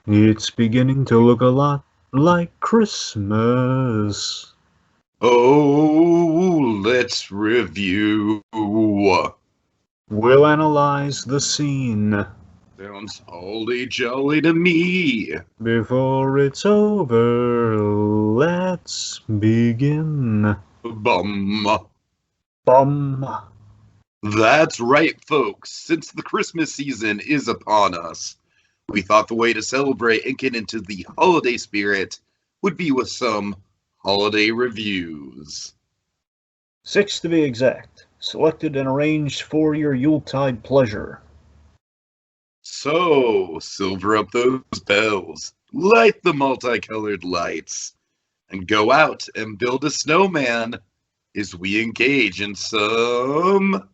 It's beginning to look a lot like Christmas. Oh, let's review. We'll analyze the scene Sounds holly jolly to me. before it's over. Let's begin. Bum. Bum. That's right, folks. Since the Christmas season is upon us, we thought the way to celebrate and get into the holiday spirit would be with some holiday reviews. 6 to be exact. Selected and arranged for your Yuletide pleasure. So, silver up those bells, light the multicolored lights, and go out and build a snowman as we engage in some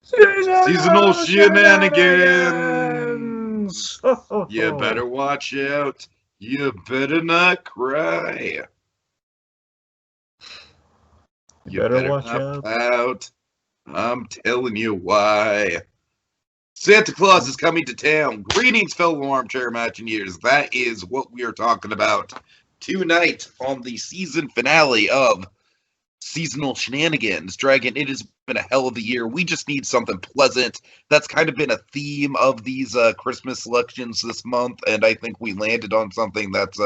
seasonal shenanigans. You better watch out. You better not cry. You better watch not out. pout. I'm telling you why. Santa Claus is coming to town. Greetings, fellow armchair imagineers. That is what we are talking about tonight on the season finale of Seasonal Shenanigans. Dragon, it has been a hell of a year. We just need something pleasant. That's kind of been a theme of these Christmas selections this month, and I think we landed on something that's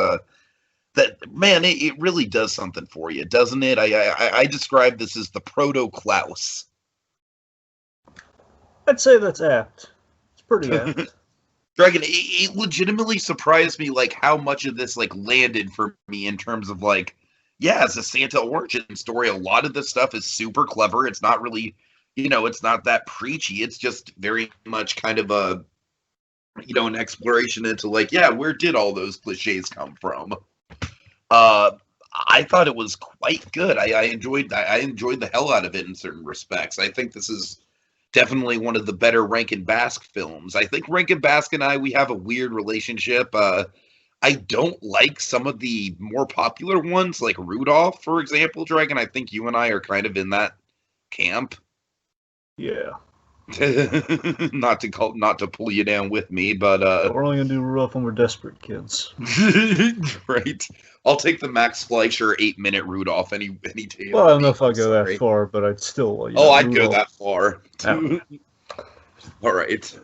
man, it really does something for you, doesn't it? I describe this as the proto Klaus. I'd say that's apt. It's pretty apt. Dragon, it legitimately surprised me, like, how much of this, like, landed for me in terms of, like, yeah, it's a Santa origin story. A lot of this stuff is super clever. It's not really, it's not that preachy. It's just very much kind of a, an exploration into, like, yeah, where did all those cliches come from? I thought it was quite good. I enjoyed the hell out of it in certain respects. I think this is definitely one of the better Rankin-Bass films. I think Rankin-Bass and we have a weird relationship. I don't like some of the more popular ones, like Rudolph, for example, Dragon. I think you and I are kind of in that camp. Yeah. not to pull you down with me, but we're only gonna do Rudolph when we're desperate, kids. Right. I'll take the Max Fleischer 8-minute Rudolph any day. Well, I don't know if I'll go that far, but I'd still. I'd Rudolph. go that far. All right.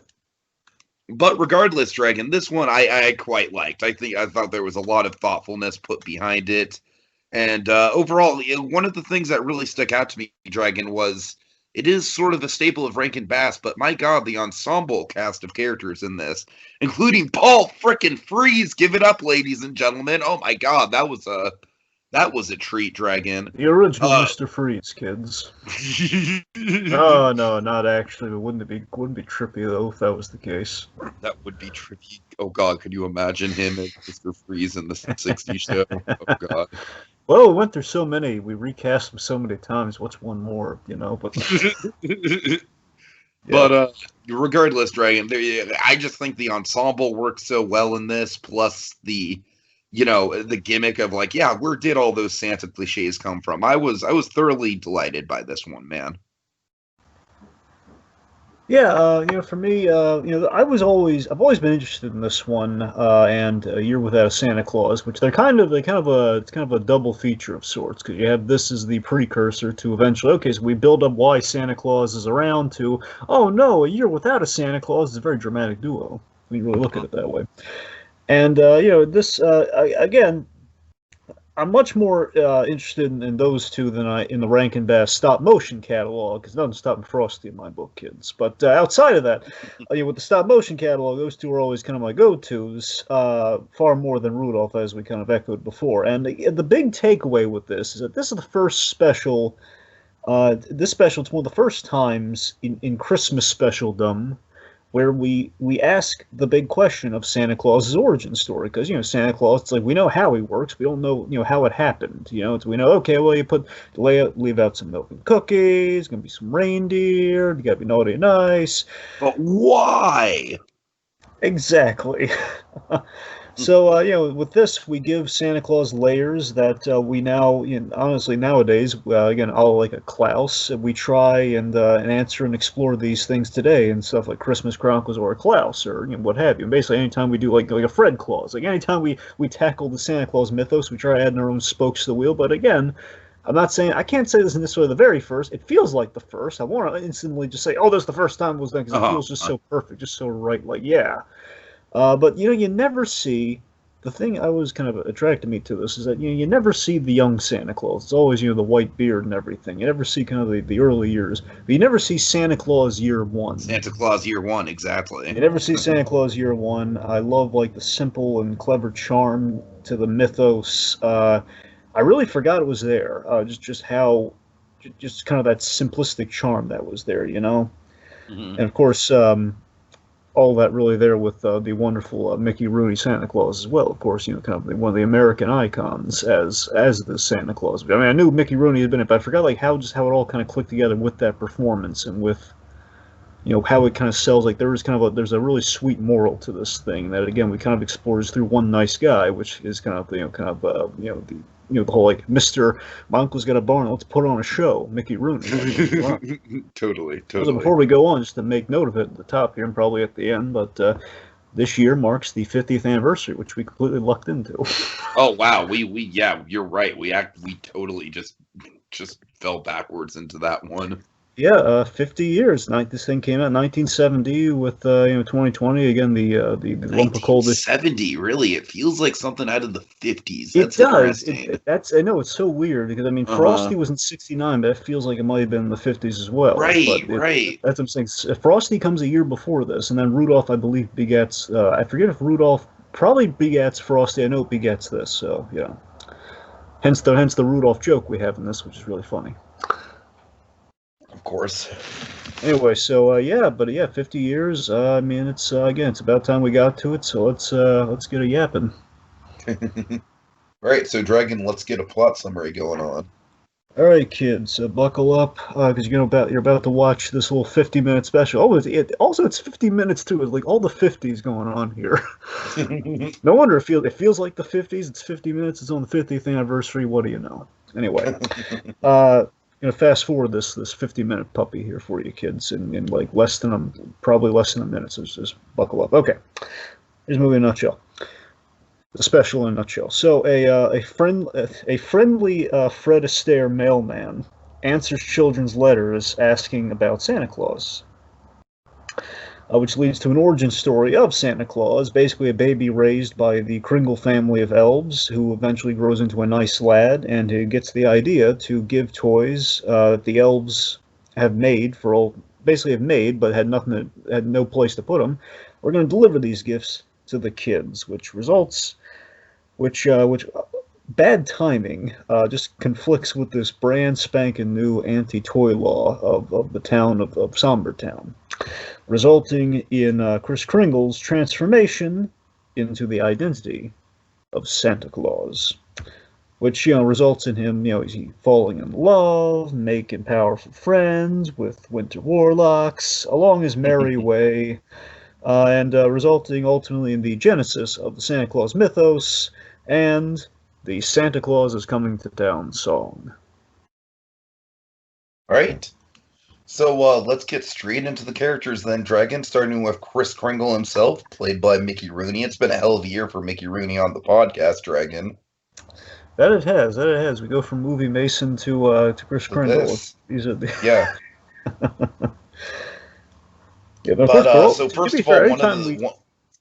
But regardless, Dragon, this one I quite liked. I thought there was a lot of thoughtfulness put behind it, and overall, one of the things that really stuck out to me, Dragon, was it is sort of a staple of Rankin-Bass, but my God, the ensemble cast of characters in this, including Paul frickin' Frees. Give it up, ladies and gentlemen. Oh my God, that was a treat, Dragon. The original Mr. Freeze, kids. Oh no, not actually. But wouldn't it be trippy though if that was the case? That would be trippy. Oh God, could you imagine him as Mr. Freeze in the '60s show? Oh God. Well, we went through so many. We recast them so many times. What's one more? But. But regardless, Dragon, I just think the ensemble works so well in this. Plus the the gimmick of, like, yeah, where did all those Santa cliches come from? I was thoroughly delighted by this one, man. Yeah, for me, I've always been interested in this one, and A Year Without a Santa Claus, which it's kind of a double feature of sorts, because you have this as the precursor to eventually, okay, so we build up why Santa Claus is around to, oh no, A Year Without a Santa Claus is a very dramatic duo, when you really look at it that way. And, this, again, I'm much more interested in those two than in the Rankin-Bass stop-motion catalog, because nothing's stopping Frosty in my book, kids. But outside of that, with the stop-motion catalog, those two are always kind of my go-tos, far more than Rudolph, as we kind of echoed before. And the big takeaway with this is that this is the first special. This special, it's one of the first times in Christmas specialdom where we ask the big question of Santa Claus's origin story, because Santa Claus, it's like we know how he works, we don't know how it happened. We know, okay, well, you leave out some milk and cookies, gonna be some reindeer, you gotta be naughty and nice. But why? Exactly. So, with this, we give Santa Claus layers that we now, honestly, nowadays, again, all like a Klaus, we try and answer and explore these things today and stuff like Christmas Chronicles or a Klaus or what have you. And basically, anytime we do like a Fred Claus, like anytime we tackle the Santa Claus mythos, we try adding our own spokes to the wheel. But again, I can't say this is necessarily the very first. It feels like the first. I want to instantly just say, oh, that's the first time it was done because it feels just so perfect, just so right. Like, yeah. But you never see the thing. I was kind of attracted me to this is that you never see the young Santa Claus. It's always the white beard and everything. You never see kind of the early years, but you never see Santa Claus year one. Santa Claus year one, exactly. You never see Santa Claus year one. I love like the simple and clever charm to the mythos. I really forgot it was there. Just how, just kind of that simplistic charm that was there, And of course, all that really there with the wonderful Mickey Rooney Santa Claus as well. Of course, kind of one of the American icons as the Santa Claus. I mean, I knew Mickey Rooney had been it, but I forgot like how it all kind of clicked together with that performance and with how it kind of sells. Like there's a really sweet moral to this thing that again we kind of explores through one nice guy, which is kind of the whole like my uncle's got a barn, let's put on a show, Mickey Rooney. Totally. So before we go on, just to make note of it at the top here and probably at the end, but this year marks the 50th anniversary, which we completely lucked into. Oh wow, yeah, you're right. We totally just fell backwards into that one. Yeah, 50 years. This thing came out in 1970 with 2020 again. The lump of coal. 1970, really? It feels like something out of the 50s. That's does. I know it's so weird because I mean Frosty was in 69, but it feels like it might have been in the 50s as well. Right. That's what I'm saying. Frosty comes a year before this, and then Rudolph, I believe, begets. I forget if Rudolph probably begets Frosty. I know it begets this. So yeah. Hence the Rudolph joke we have in this, which is really funny. Of course. Anyway, so 50 years. I mean, it's it's about time we got to it. So let's get a yapping. All right, so Dragon, let's get a plot summary going on. All right, kids, buckle up because you're about to watch this little 50-minute special. Oh, it's 50 minutes too. It's like all the 50s going on here. No wonder it feels like the 50s. It's 50 minutes. It's on the 50th anniversary. What do you know? Anyway, fast forward this 50-minute puppy here for you kids in like probably less than a minute. So just buckle up. Okay, here's the movie in a nutshell. The special in a nutshell. So a friendly Fred Astaire mailman answers children's letters asking about Santa Claus, which leads to an origin story of Santa Claus, basically a baby raised by the Kringle family of elves, who eventually grows into a nice lad, and who gets the idea to give toys that the elves have made but had no place to put them. We're going to deliver these gifts to the kids, which bad timing just conflicts with this brand spanking new anti-toy law of the town of Sombertown, resulting in Kris Kringle's transformation into the identity of Santa Claus, which results in him falling in love, making powerful friends with winter warlocks along his merry way, and resulting ultimately in the genesis of the Santa Claus mythos and the Santa Claus is Coming to Town song. All right. So let's get straight into the characters then, Dragon, starting with Kris Kringle himself, played by Mickey Rooney. It's been a hell of a year for Mickey Rooney on the podcast, Dragon. That it has. We go from Movie Mason to Kris Kringle. These are the... Yeah. So first of all,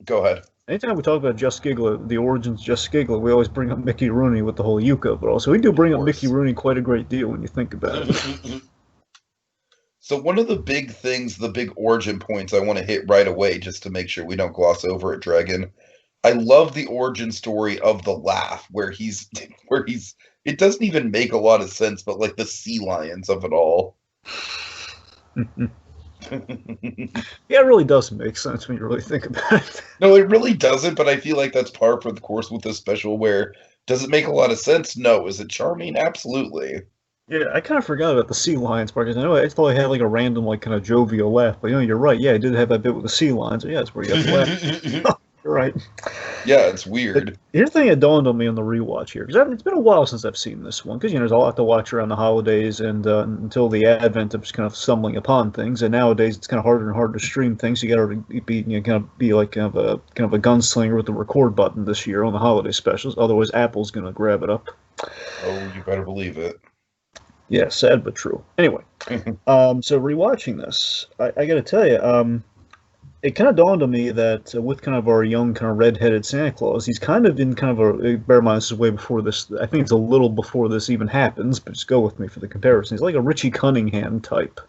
go ahead. Anytime we talk about Just Giggler, the origins of Just Giggler, we always bring up Mickey Rooney with the whole Yucca, but also we do bring up Mickey Rooney quite a great deal when you think about it. So one of the big things, the big origin points I want to hit right away, just to make sure we don't gloss over it, Dragon. I love the origin story of the laugh, where he's, it doesn't even make a lot of sense, but like the sea lions of it all. Yeah, it really doesn't make sense when you really think about it. No, it really doesn't, but I feel like that's par for the course with this special, where does it make a lot of sense? No. Is it charming? Absolutely. Yeah, I kind of forgot about the sea lions part, because I thought I had like a random, like, kind of jovial laugh, but you're right, yeah, I did have that bit with the sea lions, so yeah, that's where you got the laugh. You're right. Yeah, it's But weird. here's the thing that dawned on me on the rewatch here, because it's been a while since I've seen this one, because there's a lot to watch around the holidays and until the advent of just kind of stumbling upon things, and nowadays it's kind of harder and harder to stream things. So you got to be kind of be like kind of a gunslinger with the record button this year on the holiday specials. Otherwise, Apple's going to grab it up. Oh, you better believe it. Yeah, sad but true. Anyway, so rewatching this, I got to tell you, it kind of dawned on me that with kind of our young kind of red-headed Santa Claus, he's kind of in kind of a, bear in mind this is way before this, I think it's a little before this even happens, but just go with me for the comparison. He's like a Richie Cunningham type.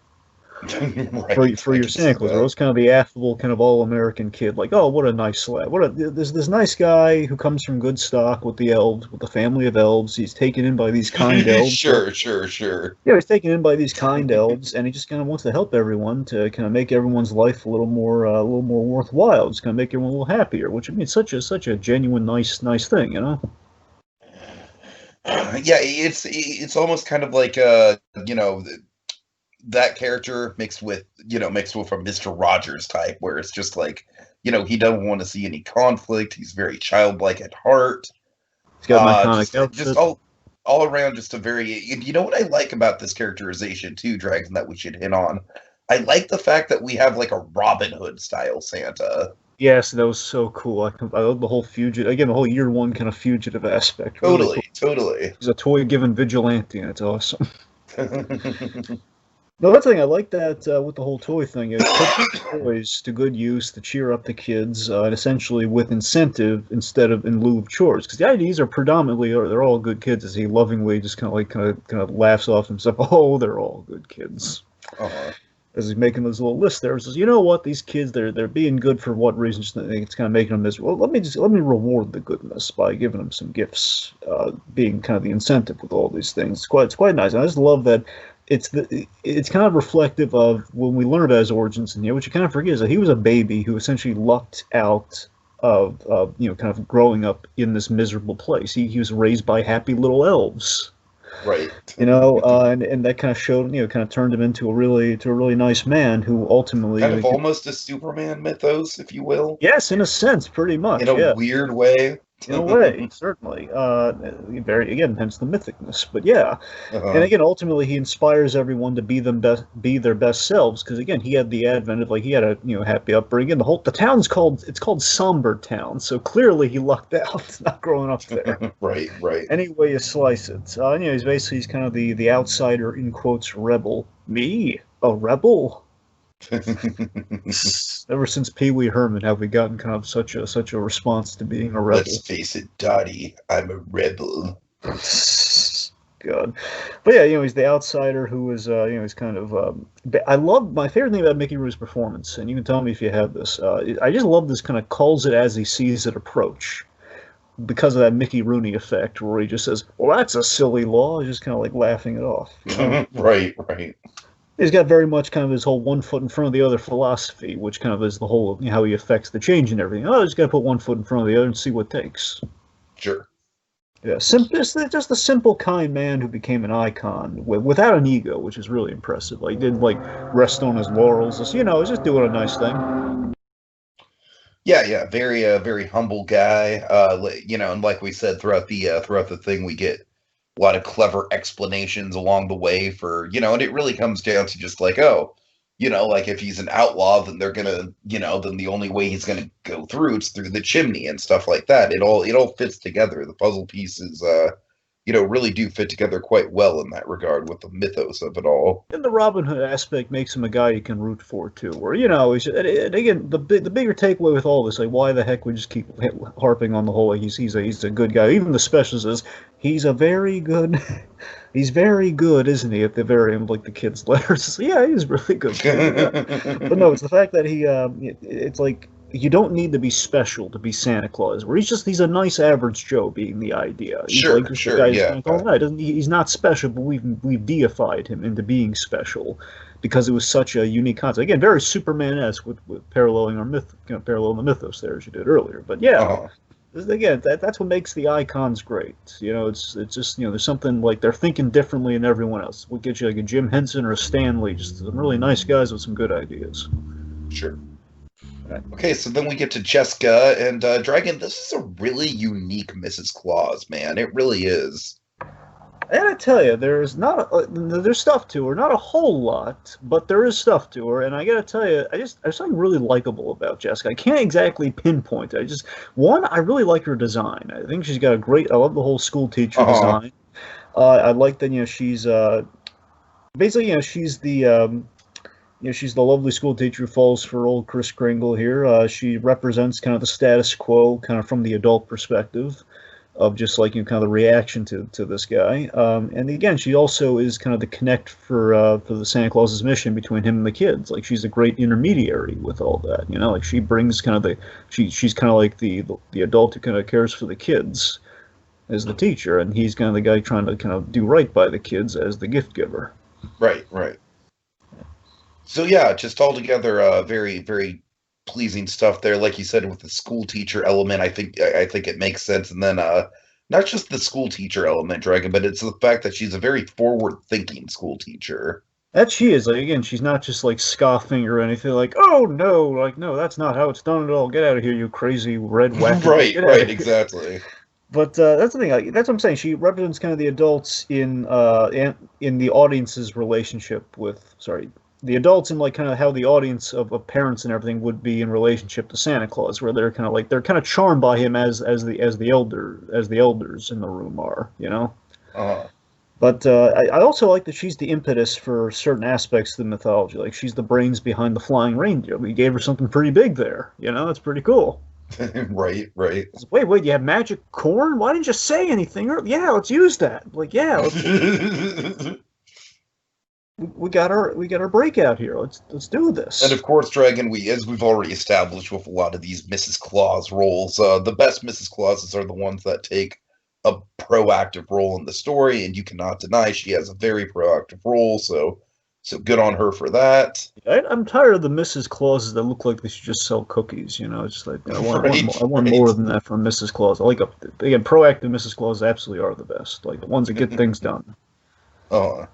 Right, For your Santa Claus, or was kind of the affable, kind of all-American kid, like, oh, what a nice lad. There's this nice guy who comes from good stock with the elves, with the family of elves. He's taken in by these kind elves. Sure. Yeah, he's taken in by these kind elves, and he just kind of wants to help everyone to kind of make everyone's life a little more worthwhile. Just kind of make everyone a little happier. Which I mean, such a genuine, nice thing, you know. Yeah, it's almost kind of like that character mixed with a Mr. Rogers type, where it's just like, he doesn't want to see any conflict. He's very childlike at heart. He's got an iconic outfit. Just all around, just a very. You know what I like about this characterization too, Dragon, that we should hit on. I like the fact that we have like a Robin Hood style Santa. Yes, that was so cool. I love the whole fugitive, again, the whole year one kind of fugitive aspect. Totally, really cool. totally. He's a toy-given vigilante, and it's awesome. No, that's the thing. I like that with the whole toy thing. It puts toys to good use to cheer up the kids, and essentially with incentive instead of in lieu of chores. Because the IDs are predominantly, they're all good kids, as he lovingly just kind of laughs off himself. Oh, they're all good kids. Uh-huh. As he's making this little list there, he says, you know what, these kids, they're being good for what reasons? It's kind of making them miserable. Well, let me reward the goodness by giving them some gifts, being kind of the incentive with all these things. It's quite nice. And I just love that. It's kind of reflective of when we learn about his origins in here, which you kind of forget is that he was a baby who essentially lucked out of kind of growing up in this miserable place. He was raised by happy little elves, right? And that kind of showed, kind of turned him into a really nice man who ultimately kind of almost a Superman mythos, if you will. Yes, in a sense, pretty much. In a weird way. In a way, certainly. Very again, hence the mythicness. But yeah, and again, ultimately, he inspires everyone to be their best selves. Because again, he had the advent of he had a happy upbringing. The town's called Somber Town, so clearly he lucked out not growing up there. Right. Any way you slice it, he's kind of the outsider in quotes rebel. Me, a rebel. Ever since Pee Wee Herman have we gotten kind of such a response to being a rebel. Let's face it, Dottie, I'm a rebel. God. But yeah, he's the outsider who is, he's kind of, I love, my favorite thing about Mickey Rooney's performance, and you can tell me if you have this, I just love this kind of calls it as he sees it approach. Because of that Mickey Rooney effect, where he just says, well, that's a silly law, he's just kind of like laughing it off. Right. He's got very much kind of his whole one foot in front of the other philosophy, which kind of is the whole how he affects the change and everything. Oh, just got to put one foot in front of the other and see what takes. Sure. Yeah, just a simple, kind man who became an icon without an ego, which is really impressive. He didn't rest on his laurels. He's just doing a nice thing. Yeah, very humble guy. And like we said throughout the thing, we get a lot of clever explanations along the way for, and it really comes down to just if he's an outlaw, then they're gonna, then the only way he's gonna go through is through the chimney and stuff like that. It all fits together. The puzzle pieces, really do fit together quite well in that regard with the mythos of it all. And the Robin Hood aspect makes him a guy you can root for too. Where and again, the bigger takeaway with all this, why the heck we just keep harping on the whole he's a good guy. Even the specials is he's very good, isn't he? At the very end, the kids' letters. Yeah, he's really good. But no, it's the fact that it's you don't need to be special to be Santa Claus. Where he's a nice average Joe, being the idea. He's sure, yeah. He's not special, but we've deified him into being special because it was such a unique concept. Again, very Superman-esque with paralleling our paralleling the mythos there as you did earlier. But yeah, again, that's what makes the icons great. It's just there's something they're thinking differently than everyone else. We'll get you a Jim Henson or a Stan Lee, just some really nice guys with some good ideas. Sure. Okay, so then we get to Jessica and Dragon. This is a really unique Mrs. Claus, man. It really is. I gotta tell you, there's stuff to her, not a whole lot, but there is stuff to her. And I gotta tell you, there's something really likable about Jessica. I can't exactly pinpoint it. I really like her design. I think she's got I love the whole school teacher design. I like that, she's basically, she's the lovely school teacher who falls for old Kris Kringle here. She represents kind of the status quo, kind of from the adult perspective of just like kind of the reaction to this guy. And again, she also is kind of the connect for the Santa Claus's mission between him and the kids. Like she's a great intermediary with all that. Like she brings kind of she's kind of like the adult who kind of cares for the kids as the teacher, and he's kind of the guy trying to kind of do right by the kids as the gift giver. Right. So yeah, just altogether, very, very pleasing stuff there. Like you said, with the school teacher element, I think it makes sense. And then not just the school teacher element, Dragon, but it's the fact that she's a very forward-thinking school teacher. That she is. Like, again, she's not just like scoffing or anything. Like, oh no, like no, that's not how it's done at all. Get out of here, you crazy red wacker. Right, exactly. But that's the thing. That's what I'm saying. She represents kind of the adults in the audience's relationship with. Sorry, the adults in like kind of how the audience of parents and everything would be in relationship to Santa Claus, where they're kind of charmed by him as the elders in the room are, But I also like that she's the impetus for certain aspects of the mythology. Like she's the brains behind the flying reindeer. We gave her something pretty big there. That's pretty cool. Right. Wait, you have magic corn? Why didn't you say anything? Yeah, let's use that. Like, yeah, we got our breakout here. Let's do this. And of course, Dragon, as we've already established with a lot of these Mrs. Claus roles, the best Mrs. Clauses are the ones that take a proactive role in the story, and you cannot deny she has a very proactive role. So good on her for that. I'm tired of the Mrs. Clauses that look like they should just sell cookies. It's just like I want more than that from Mrs. Claus. I like again, proactive Mrs. Claus absolutely are the best. Like the ones that get things done. Oh.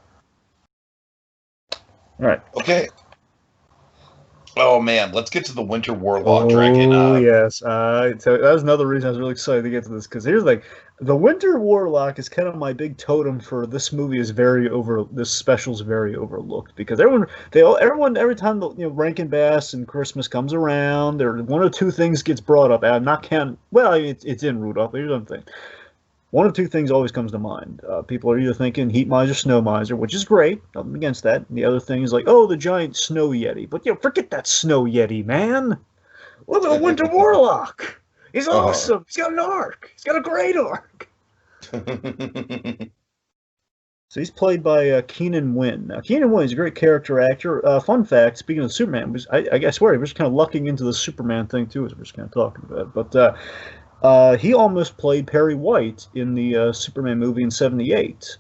All right. Okay. Oh man, let's get to the Winter Warlock Dragon. Oh yes, so that was another reason I was really excited to get to this because here's the Winter Warlock is kind of my big totem for this movie this special's very overlooked because everyone every time Rankin-Bass and Christmas comes around, one or two things gets brought up. I'm not counting. Well, it's in Rudolph. But here's the thing. One of two things always comes to mind. People are either thinking Heat Miser, Snow Miser, which is great. Nothing against that. And the other thing is like, oh, the giant Snow Yeti. But forget that Snow Yeti, man. Look at the Winter Warlock. He's awesome. He's got an arc. He's got a great arc. So he's played by Keenan Wynn. Now, Keenan Wynn is a great character actor. Fun fact, speaking of Superman, I swear, we're just kind of lucking into the Superman thing, too, as we're just kind of talking about it. But he almost played Perry White in the Superman movie in '78.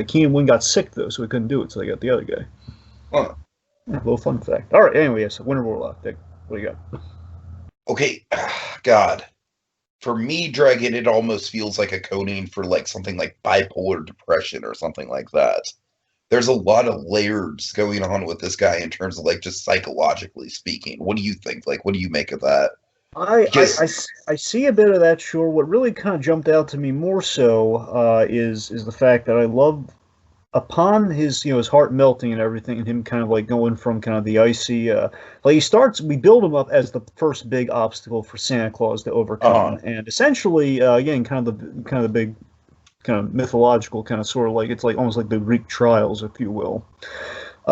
Keenan Wynn got sick though, so he couldn't do it. So they got the other guy. Huh. A little fun fact. All right. Anyway, yes, Winter Warlock. What do you got? Okay, God. For me, Dragon, it almost feels like a coding for like something like bipolar depression or something like that. There's a lot of layers going on with this guy in terms of like just psychologically speaking. What do you think? Like, what do you make of that? I see a bit of that, sure. What really kind of jumped out to me more so is the fact that I love, upon his his heart melting and everything, and him kind of like going from kind of the icy, we build him up as the first big obstacle for Santa Claus to overcome, and essentially again kind of the big kind of mythological kind of sort of like it's like almost like the Greek trials, if you will.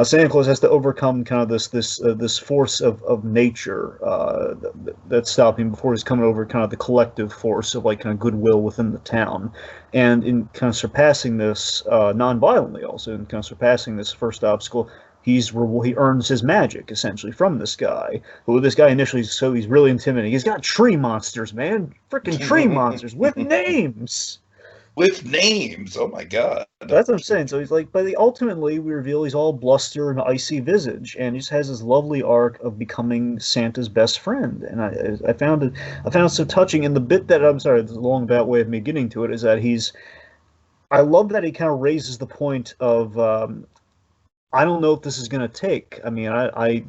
Santa Claus has to overcome kind of this force of nature that's stopping him before he's coming over kind of the collective force of like kind of goodwill within the town, and in kind of surpassing this non-violently also, in kind of surpassing this first obstacle, he earns his magic essentially from this guy. Who this guy initially he's really intimidating. He's got tree monsters, man, freaking tree monsters with names. With names, oh my god! That's what I'm saying. So he's like, but ultimately we reveal he's all bluster and icy visage, and he just has this lovely arc of becoming Santa's best friend. And I found it so touching. And the bit that I'm sorry, the long about way of me getting to it is that I love that he kind of raises the point of I don't know if this is going to take. I mean, I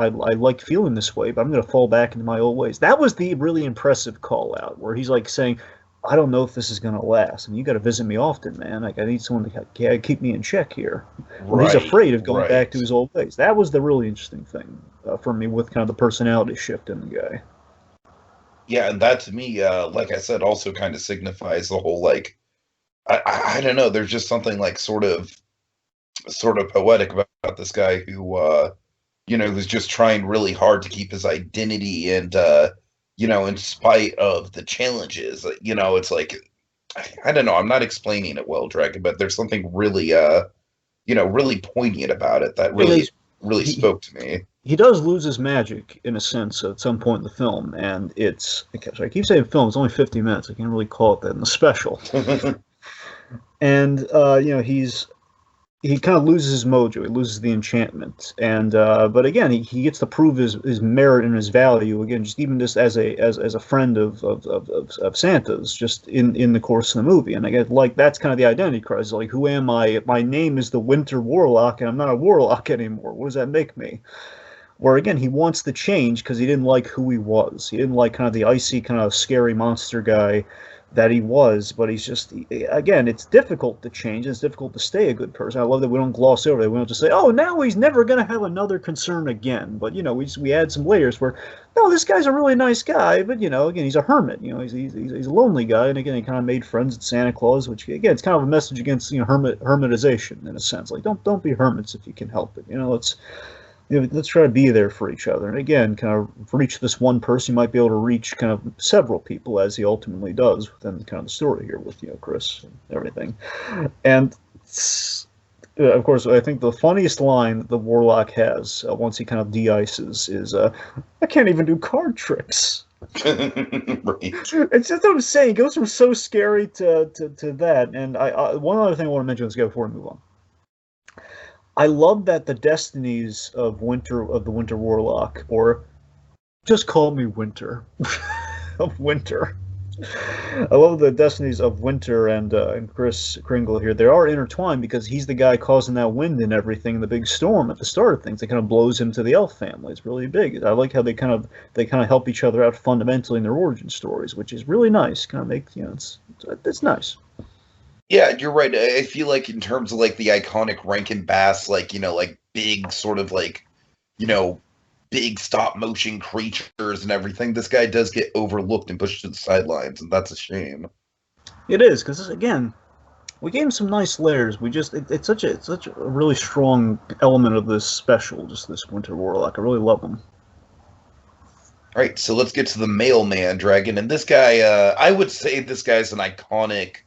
like feeling this way, but I'm going to fall back into my old ways. That was the really impressive call out where he's like saying, I don't know if this is going to last. I mean, you got to visit me often, man. Like, I need someone to keep me in check here. Where he's afraid of going back to his old ways. That was the really interesting thing for me with kind of the personality shift in the guy. Yeah, and that to me, like I said, also kind of signifies the whole, like, I don't know, there's just something like sort of poetic about this guy who, who's just trying really hard to keep his identity and, in spite of the challenges, it's like, I don't know, I'm not explaining it well, Dragon, but there's something really, really poignant about it that really spoke to me. He does lose his magic, in a sense, at some point in the film, and I keep saying film, it's only 50 minutes, I can't really call it that in the special. And, he kind of loses his mojo, he loses the enchantment, and, but again, he gets to prove his merit and his value, again, just even just as a friend of Santa's, just in the course of the movie, and I guess, like, that's kind of the identity crisis, like, who am I? My name is the Winter Warlock, and I'm not a Warlock anymore, what does that make me? Where, again, he wants to change because he didn't like who he was. He didn't like kind of the icy, kind of scary monster guy that he was, but again, it's difficult to change. It's difficult to stay a good person. I love that we don't gloss over it. We don't just say, oh, now he's never going to have another concern again. But, we add some layers where, no, this guy's a really nice guy, but, again, he's a hermit. He's a lonely guy, and again, he kind of made friends with Santa Claus, which, again, it's kind of a message against, hermitization, in a sense. Like, don't be hermits if you can help it. Let's try to be there for each other. And again, kind of reach this one person, you might be able to reach kind of several people, as he ultimately does within kind of the story here with, Chris and everything. And, of course, I think the funniest line that the Warlock has once he kind of de-ices is, I can't even do card tricks. Right. It's just what I'm saying. It goes from so scary to that. And one other thing I want to mention, let's go before we move on. I love that the destinies of the Winter Warlock, or just call me Winter, of Winter. I love the destinies of Winter and Chris Kringle here. They are intertwined because he's the guy causing that wind and everything, the big storm at the start of things. That kind of blows him to the elf family. It's really big. I like how they kind of help each other out fundamentally in their origin stories, which is really nice. Kind of makes it's nice. Yeah, you're right. I feel like in terms of like the iconic Rankin-Bass, like, like big sort of like, big stop motion creatures and everything, this guy does get overlooked and pushed to the sidelines, and that's a shame. It is, because again, we gave him some nice layers. It's such a really strong element of this special, just this Winter Warlock. I really love him. All right, so let's get to the Mailman Dragon, and this guy, I would say this guy's an iconic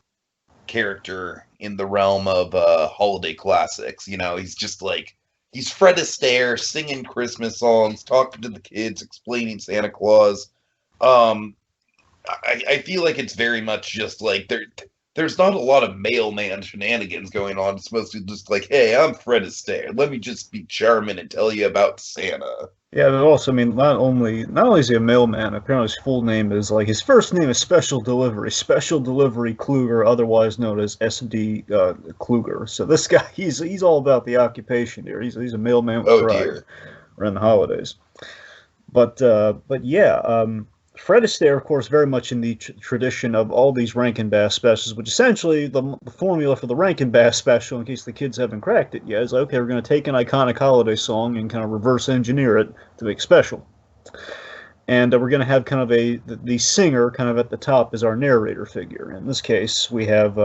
character in the realm of holiday classics. He's just like, he's Fred Astaire singing Christmas songs, talking to the kids, explaining Santa Claus. I feel like it's very much just like there's not a lot of mailman shenanigans going on. It's mostly just like, hey, I'm Fred Astaire, let me just be charming and tell you about Santa. Yeah, but also, I mean, not only is he a mailman, apparently his full name is, like, his first name is Special Delivery Kluger, otherwise known as S.D. Kluger. So this guy, he's all about the occupation here. He's a mailman with pride around the holidays. But yeah, Fred Astaire, of course, very much in the tradition of all these Rankin-Bass specials, which essentially the formula for the Rankin-Bass special, in case the kids haven't cracked it yet, is like, okay, we're going to take an iconic holiday song and kind of reverse engineer it to make special. And we're going to have kind of the singer kind of at the top as our narrator figure. In this case, we have,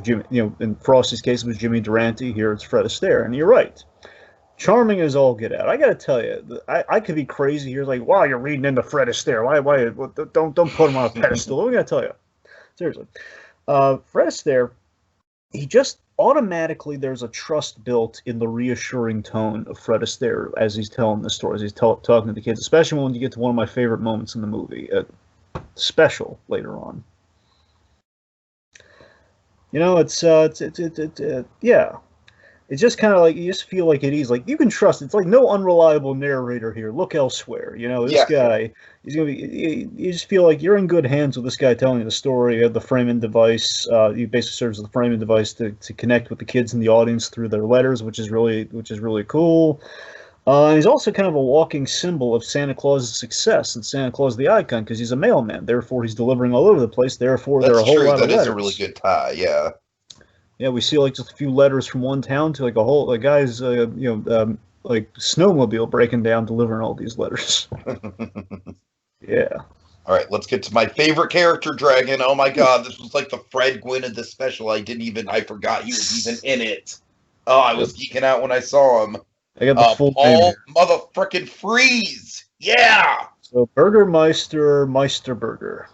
Jimmy, in Frosty's case, it was Jimmy Durante. Here it's Fred Astaire. And you're right. Charming as all get out. I gotta tell you, I could be crazy here. Like, wow, you're reading into Fred Astaire. Why? Don't put him on a pedestal. What am I gonna tell you? Seriously, Fred Astaire. He just automatically, there's a trust built in the reassuring tone of Fred Astaire as he's telling the stories. He's talking to the kids, especially when you get to one of my favorite moments in the movie, special later on. It's yeah. it's just kind of like you just feel like it is like you can trust. It's like no unreliable narrator here. Look elsewhere. You know, this guy, he's gonna be. You just feel like you're in good hands with this guy telling you the story. You have the framing device. He basically serves as the framing device to connect with the kids in the audience through their letters, which is really cool. He's also kind of a walking symbol of Santa Claus's success, and Santa Claus the icon because he's a mailman. Therefore, he's delivering all over the place. Therefore, there are a whole lot of letters. That is a really good tie. Yeah. Yeah, we see like just a few letters from one town to like a whole guy's like snowmobile breaking down delivering all these letters. Yeah. All right, let's get to my favorite character, Dragon. Oh my God, this was like the Fred Gwynn of the special. I forgot he was even in it. Oh, I was geeking out when I saw him. I got the full Paul motherfucking Freeze. Yeah. So Burgermeister Meisterburger.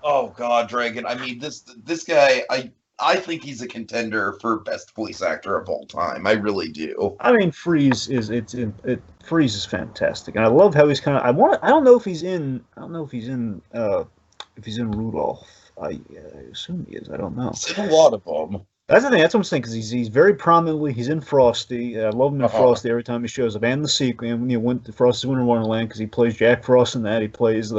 Oh God, Dragon. I mean, this guy. I think he's a contender for best voice actor of all time. I really do. I mean, Freeze is fantastic, and I love how he's kind of. I don't know if he's in. Rudolph. I assume he is. I don't know. He's in a lot of them. That's the thing. That's what I'm saying because he's very prominently. He's in Frosty. I love him in Frosty every time he shows up, and the sequel. And went to Frosty's Winter Wonderland because he plays Jack Frost in that. He plays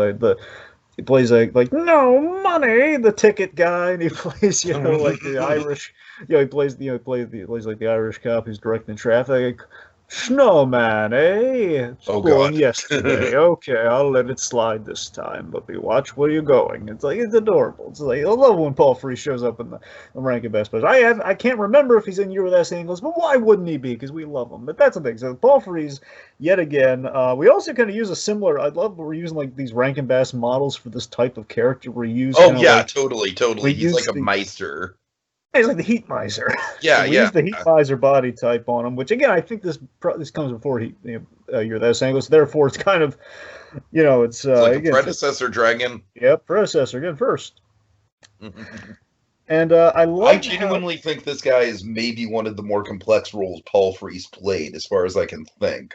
He plays like no money, the ticket guy, and he plays like the Irish. He plays like the Irish cop who's directing traffic. Snowman, eh? God. Yesterday. Okay, I'll let it slide this time. But be watch where you're going. It's adorable. It's like I love when Paul Frees shows up in the Rankin-Bass special. I can't remember if he's in Year with S. Angles, but why wouldn't he be? Because we love him. But that's the thing. So Paul Frees, yet again, we also kind of use a similar. I love we're using like these Rankin-Bass models for this type of character. We use. Totally. He's like a Meister. He's like the Heat Miser. Yeah, Use the Heat Miser body type on him, which again I think this comes before Year with S. Angles. Therefore, it's kind of, it's like again, predecessor Dragon. Yep, predecessor again first. And I genuinely think this guy is maybe one of the more complex roles Paul Frees played, as far as I can think.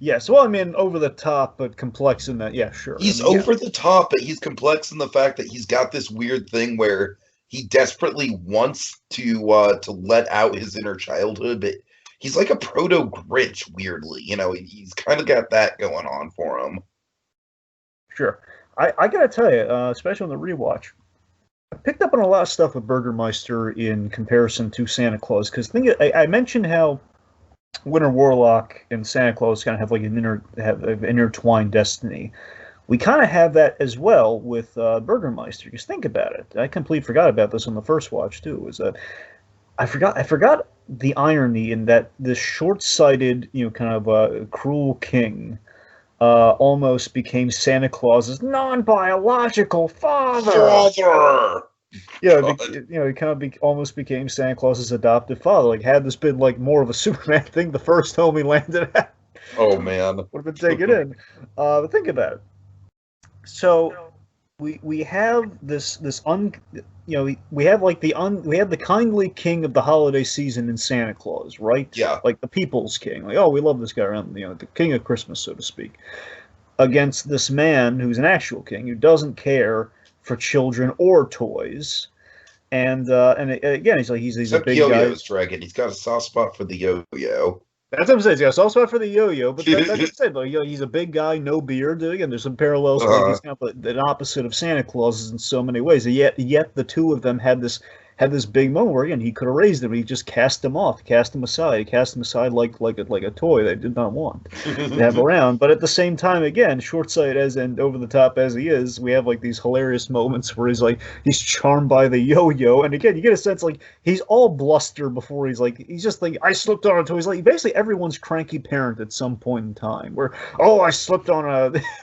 Yes, well, I mean, over the top, but complex in that. Yeah, sure. He's over the top, but he's complex in the fact that he's got this weird thing where he desperately wants to let out his inner childhood, but he's like a proto Grinch, weirdly. He's kind of got that going on for him. Sure. I gotta tell you, especially on the rewatch, I picked up on a lot of stuff with Burgermeister in comparison to Santa Claus, because I mentioned how Winter Warlock and Santa Claus kind of have like an intertwined destiny. We kind of have that as well with Burgermeister. Because think about it. I completely forgot about this on the first watch too. Was that I forgot the irony in that this short-sighted, kind of cruel king almost became Santa Claus's non-biological father. He kind of almost became Santa Claus's adoptive father. Like, had this been like more of a Superman thing, the first home he landed at, oh man, would have been taken in. But think about it. So we have we have the kindly king of the holiday season in Santa Claus, right? Yeah. Like the people's king. Like, oh, we love this guy around, the king of Christmas, so to speak. Against this man who's an actual king who doesn't care for children or toys. And again, he's a big yo-yo's guy. Dragon. He's got a soft spot for the yo-yo. That's what I'm saying. He's got a soft spot for the yo-yo, but that's what I said. But he's a big guy, no beard. Again, there's some parallels. Like he's kind of the opposite of Santa Claus in so many ways. And yet the two of them had this big moment where again he could have raised him. He just cast him off, cast him aside. He cast him aside like a toy they did not want to have around. But at the same time, again, short-sighted and over the top as he is, we have like these hilarious moments where he's charmed by the yo-yo, and again you get a sense like he's all bluster before he's just like, I slipped on a toy. He's like basically everyone's cranky parent at some point in time where, oh, I slipped on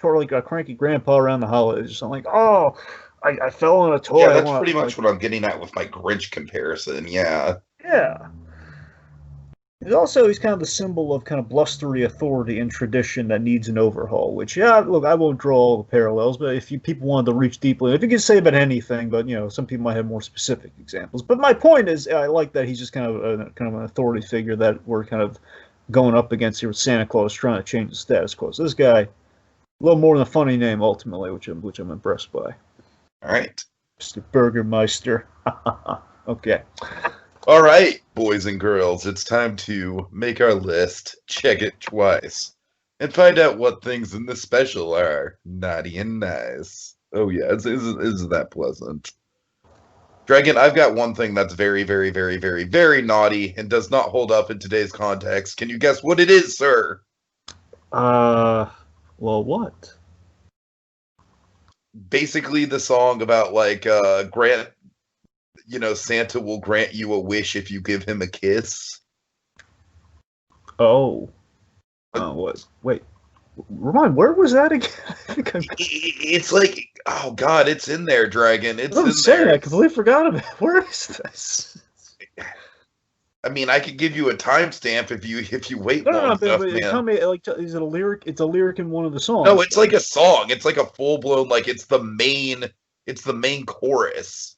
or like a cranky grandpa around the holidays or something, like, oh, I fell on a toy. Yeah, that's pretty much what I'm getting at with my Grinch comparison, yeah. Yeah. He's kind of the symbol of kind of blustery authority and tradition that needs an overhaul, which, look, I won't draw all the parallels, but if people wanted to reach deeply, if you could say about anything, but, some people might have more specific examples. But my point is, I like that he's just kind of an authority figure that we're kind of going up against here with Santa Claus trying to change the status quo. So this guy, a little more than a funny name, ultimately, which I'm impressed by. All right. Mr. Burgermeister. Okay. All right, boys and girls, it's time to make our list, check it twice, and find out what things in this special are naughty and nice. Oh yeah, isn't that pleasant? Dragon, I've got one thing that's very, very, very, very, very naughty and does not hold up in today's context. Can you guess what it is, sir? Well, what? Basically, the song about Santa will grant you a wish if you give him a kiss. Oh. What? Wait. Remind, where was that again? It's like, oh god, it's in there, Dragon. It's in saying there. I completely forgot about it. Where is this? I mean, I could give you a timestamp if you wait long enough, man. Tell me, like, is it a lyric? It's a lyric in one of the songs. No, it's like a song. It's like a full blown, like it's the main chorus.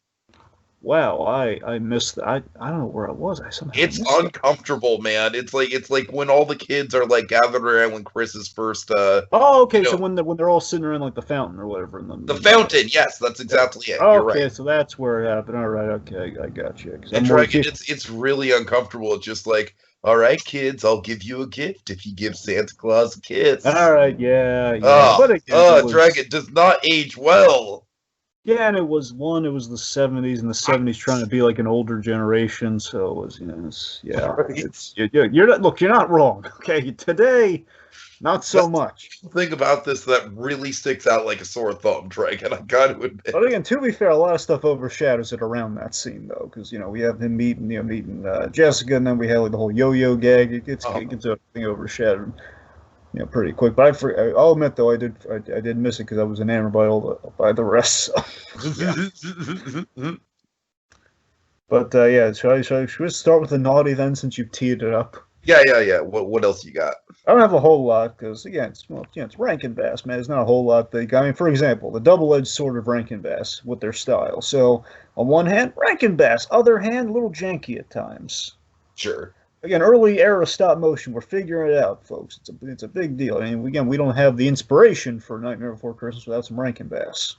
Wow, I missed that. I don't know where I was. It's uncomfortable, man. It's like when all the kids are like gathered around when Chris is first. Oh, okay. So when they're all sitting around like the fountain or whatever. The fountain, yes, that's exactly it. Oh, you're okay, right. So that's where it happened. All right, okay, I got you. And Dragon, it's really uncomfortable. It's just like, all right, kids, I'll give you a gift if you give Santa Claus a kiss. All right, yeah. But again, Dragon does not age well. Yeah, and it was the 70s, and the 70s trying to be like an older generation, so it was, you're not wrong, okay? Today, not so much. Thing about this that really sticks out like a sore thumb, Dragon, I got to admit. But again, to be fair, a lot of stuff overshadows it around that scene, though, because, we have him meeting Jessica, and then we have like the whole yo-yo gag. It gets everything overshadowed. Pretty quick. But I'll admit though, I did miss it because I was enamored by the rest. So. Yeah. But should we start with the naughty then, since you've teed it up? Yeah. What else you got? I don't have a whole lot because again, it's Rankin-Bass, man. There's not a whole lot. For example, the double-edged sword of Rankin-Bass with their style. So on one hand, Rankin-Bass, other hand, a little janky at times. Sure. Again, early era stop motion. We're figuring it out, folks. It's a big deal. I mean, we don't have the inspiration for Nightmare Before Christmas without some Rankin-Bass.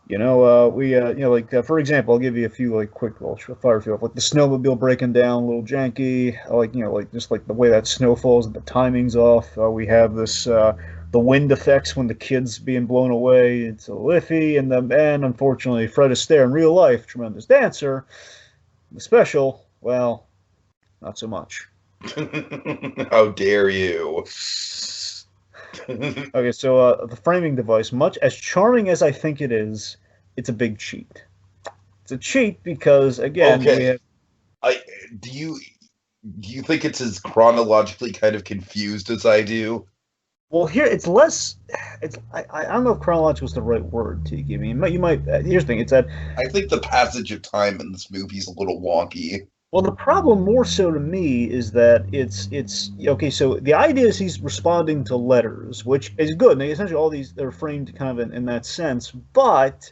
For example, I'll give you a few quick fire field, like the snowmobile breaking down, a little janky. Just like the way that snow falls and the timing's off. We have this the wind effects when the kid's being blown away. It's a little iffy, and unfortunately, Fred Astaire in real life, tremendous dancer. The special, well. Not so much. How dare you? Okay, so the framing device, much as charming as I think it is, it's a big cheat. It's a cheat because, again, okay. Do you think it's as chronologically kind of confused as I do? Well, here it's less. I don't know if chronological is the right word, Tiki. I mean, you might. Here's the thing: it's that I think the passage of time in this movie is a little wonky. Well, the problem more so to me is that it's okay. So the idea is he's responding to letters, which is good. And essentially, all these they're framed kind of in that sense, but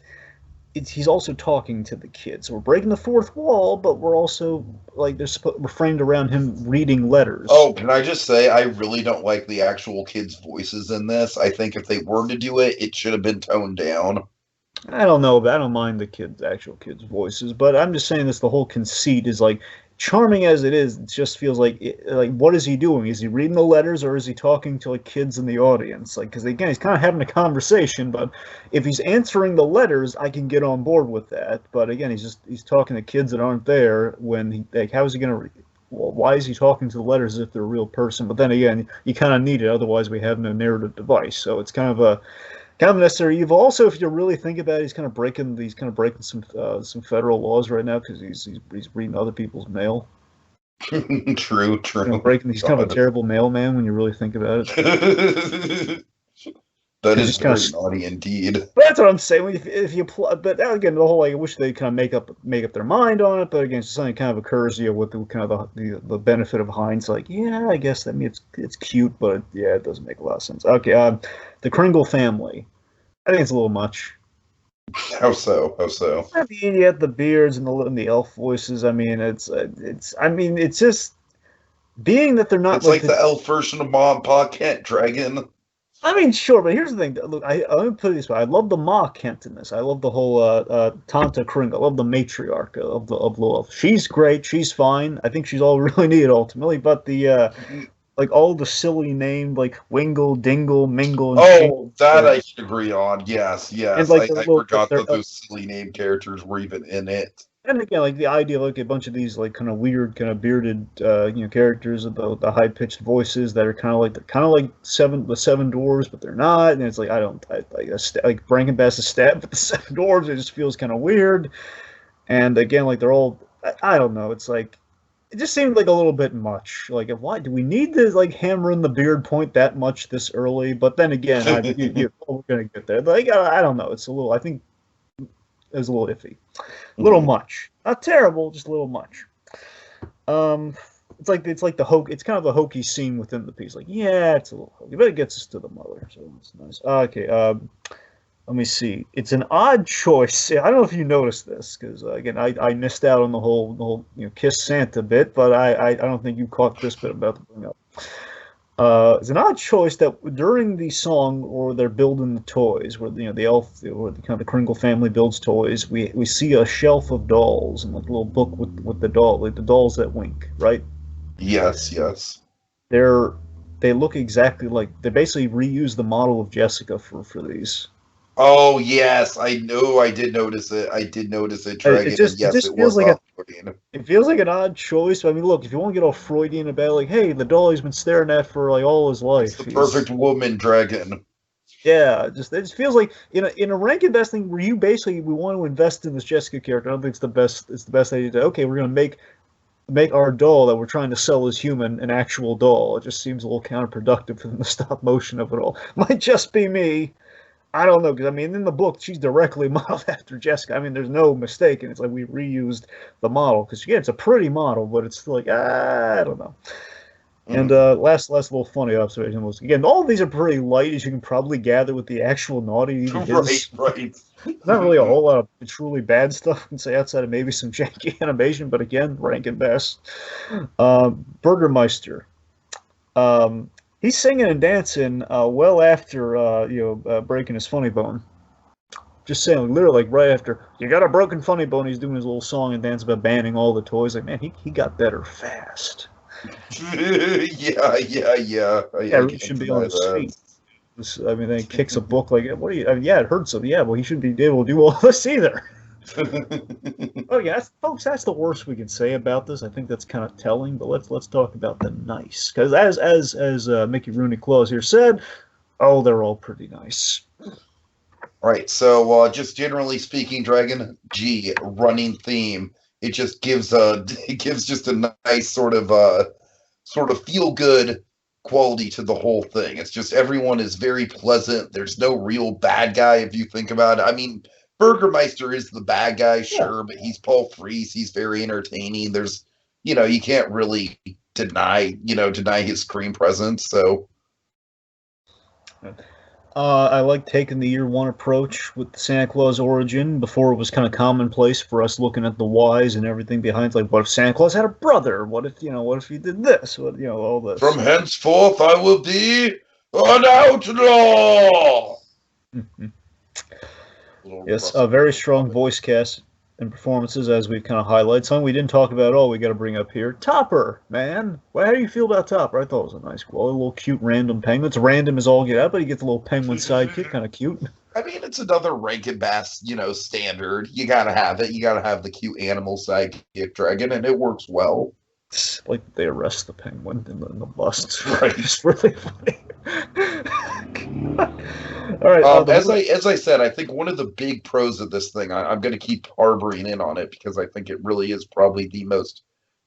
he's also talking to the kids. So we're breaking the fourth wall, but we're also we're framed around him reading letters. Oh, can I just say I really don't like the actual kids' voices in this. I think if they were to do it, it should have been toned down. I don't know, but I don't mind the actual kids' voices. But I'm just saying this, the whole conceit is charming as it is, it just feels like what is he doing? Is he reading the letters or is he talking to kids in the audience? Because again, he's kind of having a conversation, but if he's answering the letters, I can get on board with that. But again, he's talking to kids that aren't there when how is he going to read? Well, why is he talking to the letters as if they're a real person? But then again, you kind of need it, otherwise we have no narrative device. So it's kind of a necessary evil. Also, if you really think about it, he's kind of breaking some federal laws right now because he's reading other people's mail. True. He's kind of a terrible mailman when you really think about it. That is very naughty indeed. But that's what I'm saying. If you but again, the whole I wish they kind of make up their mind on it. But again, something kind of occurs, with the kind of the benefit of hindsight. I guess that means it's cute, but it doesn't make a lot of sense. Okay, the Kringle Family. I think it's a little much. How so? I mean, you have the beards and the elf voices. I mean, it's just being that they're not it's like the elf version of Mom, Pa, Kent, Dragon. I mean, sure, but here's the thing. Look, let me put it this way. I love the Ma Kent in this. I love the whole Tanta Kringle. I love the matriarch of Lowell. She's great. She's fine. I think she's all we really need ultimately. But the like all the silly name like Wingle, Dingle, Mingle, and Oh, that I Shingle, can agree on. Yes, and yes. like I forgot that those silly name characters were even in it. and again, like the idea, of, like a bunch of these like kind of weird, kind of bearded, characters with the high pitched voices that are kind of like the seven dwarves, but they're not. And it's like like Rankin-Bass is stabbed with the seven dwarves. It just feels kind of weird. And again, like they're all, I don't know. It's like it just seemed like a little bit much. Like, why do we need to like hammer in the beard point that much this early? But then again, we're gonna get there. Like, I don't know. It's a little. I think it was a little iffy, a little much. Not terrible, just a little much. It's like the it's kind of the hokey scene within the piece. Like, yeah, it's a little hokey, but it gets us to the mother, so it's nice. Okay, let me see. It's an odd choice. I don't know if you noticed this because again, I missed out on the whole kiss Santa bit, but I don't think you caught this bit about to bring up. It's an odd choice that during the song or they're building the toys, where the elf or the kind of the Kringle family builds toys, we see a shelf of dolls and like a little book with the dolls that wink, right? Yes, yes. They look exactly like they basically reuse the model of Jessica for these. Oh, yes, I know. I did notice it. I did notice it, Dragon. And It yes, just it feels was like off-putting. it feels like an odd choice. I mean, look, if you want to get all Freudian about like, hey, the doll he's been staring at for like all his life, It's the perfect woman, Dragon. yeah, it just feels like in a rank investing where you basically we want to invest in this Jessica character. I don't think it's the best. It's the best idea. Okay, we're gonna make our doll that we're trying to sell as human an actual doll. It just seems a little counterproductive for the stop motion of it all. Might just be me. I don't know because I mean in the book she's directly modeled after Jessica. I mean there's no mistake, and it's like we reused the model because yeah, it's a pretty model, but it's still like I don't know. And last little funny observation was again all of these are pretty light as you can probably gather with the actual naughty even his. Right. Not really a whole lot of truly bad stuff I can say outside of maybe some janky animation, but again, Rankin-Bass. Burgermeister. He's singing and dancing well after breaking his funny bone. Just saying, like, literally, like right after you got a broken funny bone, he's doing his little song and dance about banning all the toys. Like, man, he got better fast. Yeah. Yeah, he should be on his feet. I mean, then he kicks a book like, what do you? I mean, yeah, it hurts him. Yeah, well, he shouldn't be able to do all this either. Oh yeah, folks, that's the worst we can say about this. I think that's kind of telling. But let's talk about the nice, because as Mickey Rooney Claus here said, oh, they're all pretty nice. Right. So, just generally speaking, Dragon G running theme. It just gives just a nice sort of feel good quality to the whole thing. It's just everyone is very pleasant. There's no real bad guy if you think about it. I mean, Burgermeister is the bad guy, sure, but he's Paul Frees. He's very entertaining. There's, you can't really deny his screen presence. So. I like taking the year one approach with the Santa Claus origin. Before it was kind of commonplace for us looking at the whys and everything behind. Like, what if Santa Claus had a brother? What if he did this? What all this? From henceforth, I will be an outlaw. Yes, a very strong voice cast and performances, as we've kind of highlighted. Something we didn't talk about at all. We got to bring up here. Topper, man. Well, how do you feel about Topper? I thought it was a nice, a little cute random penguin. It's random as all get out, but he gets a little penguin sidekick, kind of cute. I mean, it's another Rankin-Bass, standard. You gotta have it. You gotta have the cute animal sidekick Dragon, and it works well. It's like they arrest the penguin in the bust. Right. It's really funny. All right. As I said, I think one of the big pros of this thing, I'm going to keep harboring in on it because I think it really is probably the most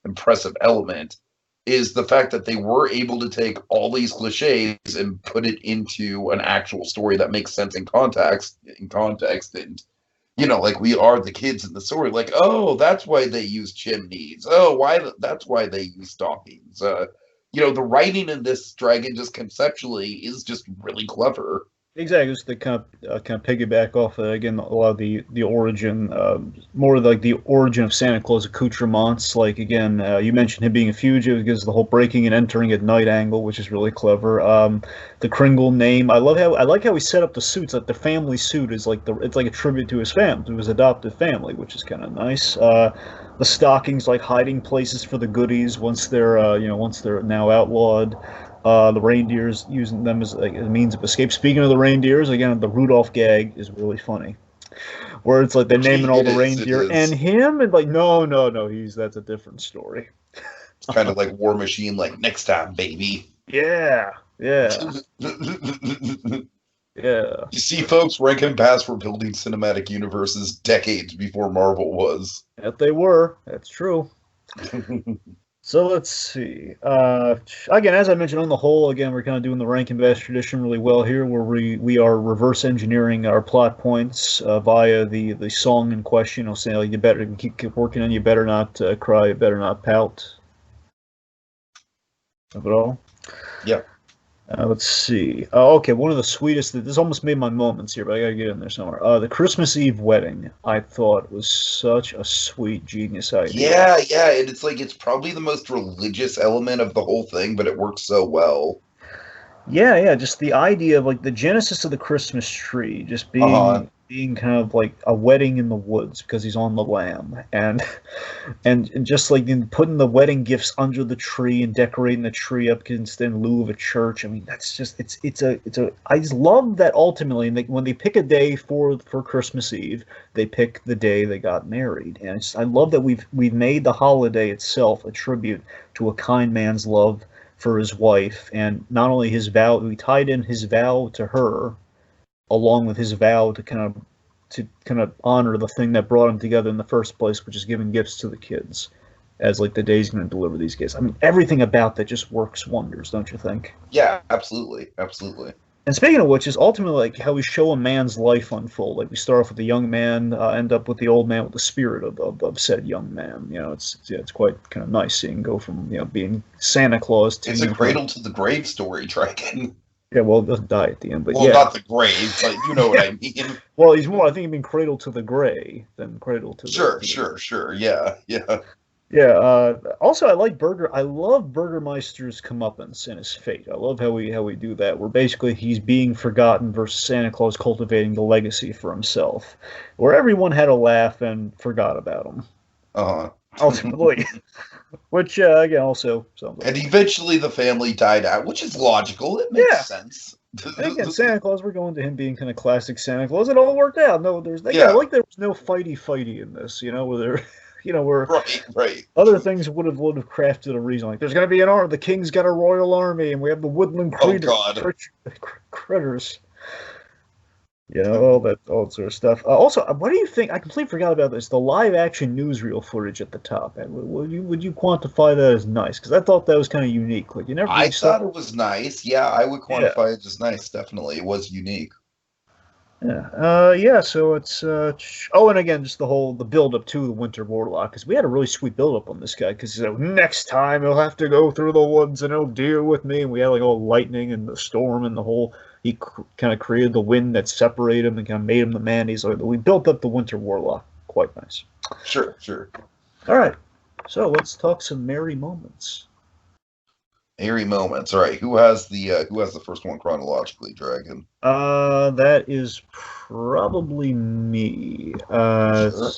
impressive element, is the fact that they were able to take all these cliches and put it into an actual story that makes sense in context, and like we are the kids in the story, like, oh, that's why they use chimneys. Oh, that's why they use stockings. The writing in this Dragon just conceptually is just really clever. Exactly, just to kind of piggyback off again a lot of the origin, more like the origin of Santa Claus accoutrements. Like again, you mentioned him being a fugitive because the whole breaking and entering at night angle, which is really clever. The Kringle name, I like how he set up the suits. Like the family suit is like it's like a tribute to his family, to his adopted family, which is kind of nice. The stockings like hiding places for the goodies once they're now outlawed. The reindeers using them as like a means of escape. Speaking of the reindeers, again, the Rudolph gag is really funny, where it's like they're naming all the It reindeer and is. him, and like, no, that's a different story. It's kind of like War Machine, like next time, baby. Yeah, yeah, You yeah. see, folks, Rankin-Bass were building cinematic universes decades before Marvel was. That they were. That's true. So let's see. Again, as I mentioned, on the whole, again, we're kind of doing the Rankin-Bass tradition really well here, where we are reverse engineering our plot points via the song in question. I'll say, you better keep working on. You better not cry. You better not pout. Of it all. Yeah. Let's see. Okay, one of the sweetest. This almost made my moments here, but I gotta get in there somewhere. The Christmas Eve wedding, I thought was such a sweet, genius idea. Yeah, and it's like it's probably the most religious element of the whole thing, but it works so well. Yeah, just the idea of like the genesis of the Christmas tree just Uh-huh. being kind of like a wedding in the woods because he's on the lamb, and just like putting the wedding gifts under the tree and decorating the tree up instead in lieu of a church. I mean, that's just it's a I just love that ultimately, and when they pick a day for Christmas Eve, they pick the day they got married, and I love that we've made the holiday itself a tribute to a kind man's love for his wife, and not only his vow, we tied in his vow to her, along with his vow to kind of honor the thing that brought them together in the first place, which is giving gifts to the kids, as like the day he's going to deliver these gifts. I mean, everything about that just works wonders, don't you think? Yeah, absolutely. And speaking of which, is ultimately like how we show a man's life unfold. Like we start off with the young man, end up with the old man with the spirit of said young man. It's quite kind of nice seeing go from being Santa Claus to It's a cradle to the grave story, Dragon. yeah. Well, it doesn't die at the end, but Well, yeah. not the grave, but you know what I mean. Well, he's more. I think he's been cradled to the gray than cradled to Sure. Yeah. Yeah. Also, I like Burger. I love Burgermeister's comeuppance and his fate. I love how we do that. Where basically he's being forgotten versus Santa Claus cultivating the legacy for himself, where everyone had a laugh and forgot about him Uh-huh. ultimately. Which again also something. And eventually the family died out, which is logical. It makes Yeah. sense. And again, Santa Claus. We're going to him being kind of classic Santa Claus. It all worked out. No, there's again. I Yeah. like there was no fighty in this. Where there, where Right. other things would have crafted a reason. Like there's going to be an army. The king's got a royal army, and we have the woodland Oh, God. critters. All that sort of stuff. Also, what do you think? I completely forgot about this. The live action newsreel footage at the top. And would you quantify that as nice? Because I thought that was kind of unique. Like you never. I Really saw. thought it was nice. Yeah, I would quantify it as nice, definitely. It was unique. Yeah. So it's oh, and again, just the build up to the Winter Warlock, because we had a really sweet build up on this guy. Because next time he'll have to go through the woods and he'll deal with me. And we had like all lightning and the storm and the whole. He kind of created the wind that separated him and kind of made him the man. We built up the Winter Warlock. Quite nice. Sure. All right. So let's talk some merry moments. Airy moments. All right. Who has the first one chronologically, Dragon? That is probably me. Sure.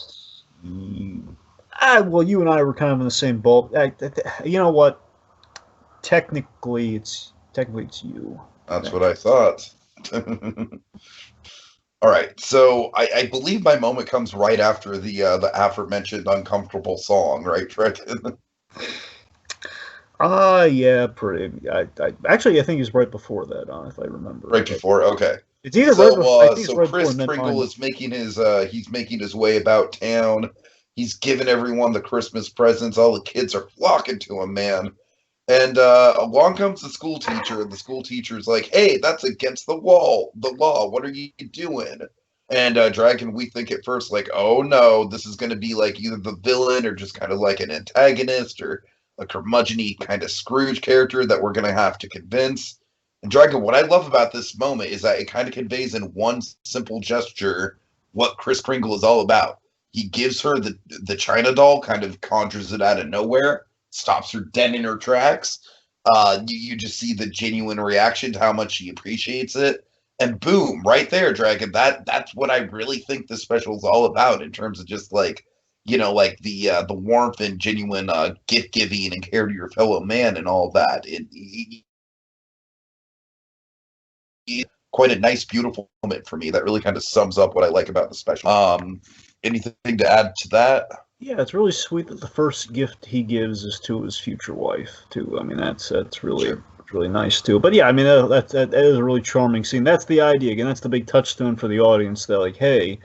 Well, you and I were kind of in the same boat. You know what? Technically, it's you. That's what I thought. All right, so I believe my moment comes right after the aforementioned uncomfortable song, right, Dragon? Yeah, pretty. Actually, I think it's right before that, if I remember. Right before, okay. It's either right before. I think it's So right Kris before. Kringle is making his way about town. He's giving everyone the Christmas presents. All the kids are flocking to him, man. And along comes the school teacher, and the school teacher's like, "Hey, that's against the law. What are you doing?" And Dragon, we think at first like, "Oh no, this is going to be like either the villain or just kind of like an antagonist or a curmudgeon-y kind of Scrooge character that we're going to have to convince." And Dragon, what I love about this moment is that it kind of conveys in one simple gesture what Kris Kringle is all about. He gives her the China doll, kind of conjures it out of nowhere, stops her dead in her tracks. You just see the genuine reaction to how much she appreciates it. And boom, right there, Dragon. That's what I really think this special is all about in terms of just like, like the warmth and genuine gift giving and care to your fellow man and all that. Quite a nice, beautiful moment for me. That really kind of sums up what I like about the special. Anything to add to that? Yeah, it's really sweet that the first gift he gives is to his future wife too. I mean, that's really Sure. really nice too. But yeah, I mean that is a really charming scene. That's the idea again. That's the big touchstone for the audience. That like, hey,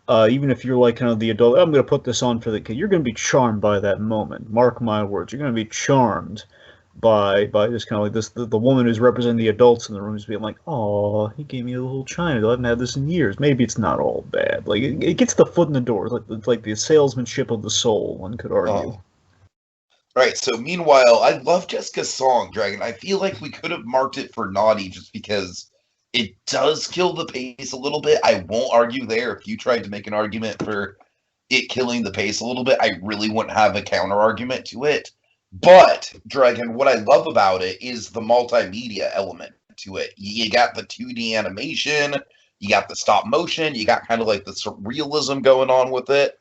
even if you're like kind of the adult, I'm going to put this on for the kid. You're going to be charmed by that moment. Mark my words. You're going to be charmed by this kind of like this the woman who's representing the adults in the room is being like, oh, he gave me a little china. I haven't had this in years. Maybe it's not all bad. Like it gets the foot in the door. It's like the salesmanship of the soul. One could argue. Oh. Right. So meanwhile, I love Jessica's song, Dragon. I feel like we could have marked it for naughty just because it does kill the pace a little bit. I won't argue there. If you tried to make an argument for it killing the pace a little bit, I really wouldn't have a counter argument to it. But, Dragon, what I love about it is the multimedia element to it. You got the 2D animation, you got the stop motion, you got kind of like the surrealism going on with it.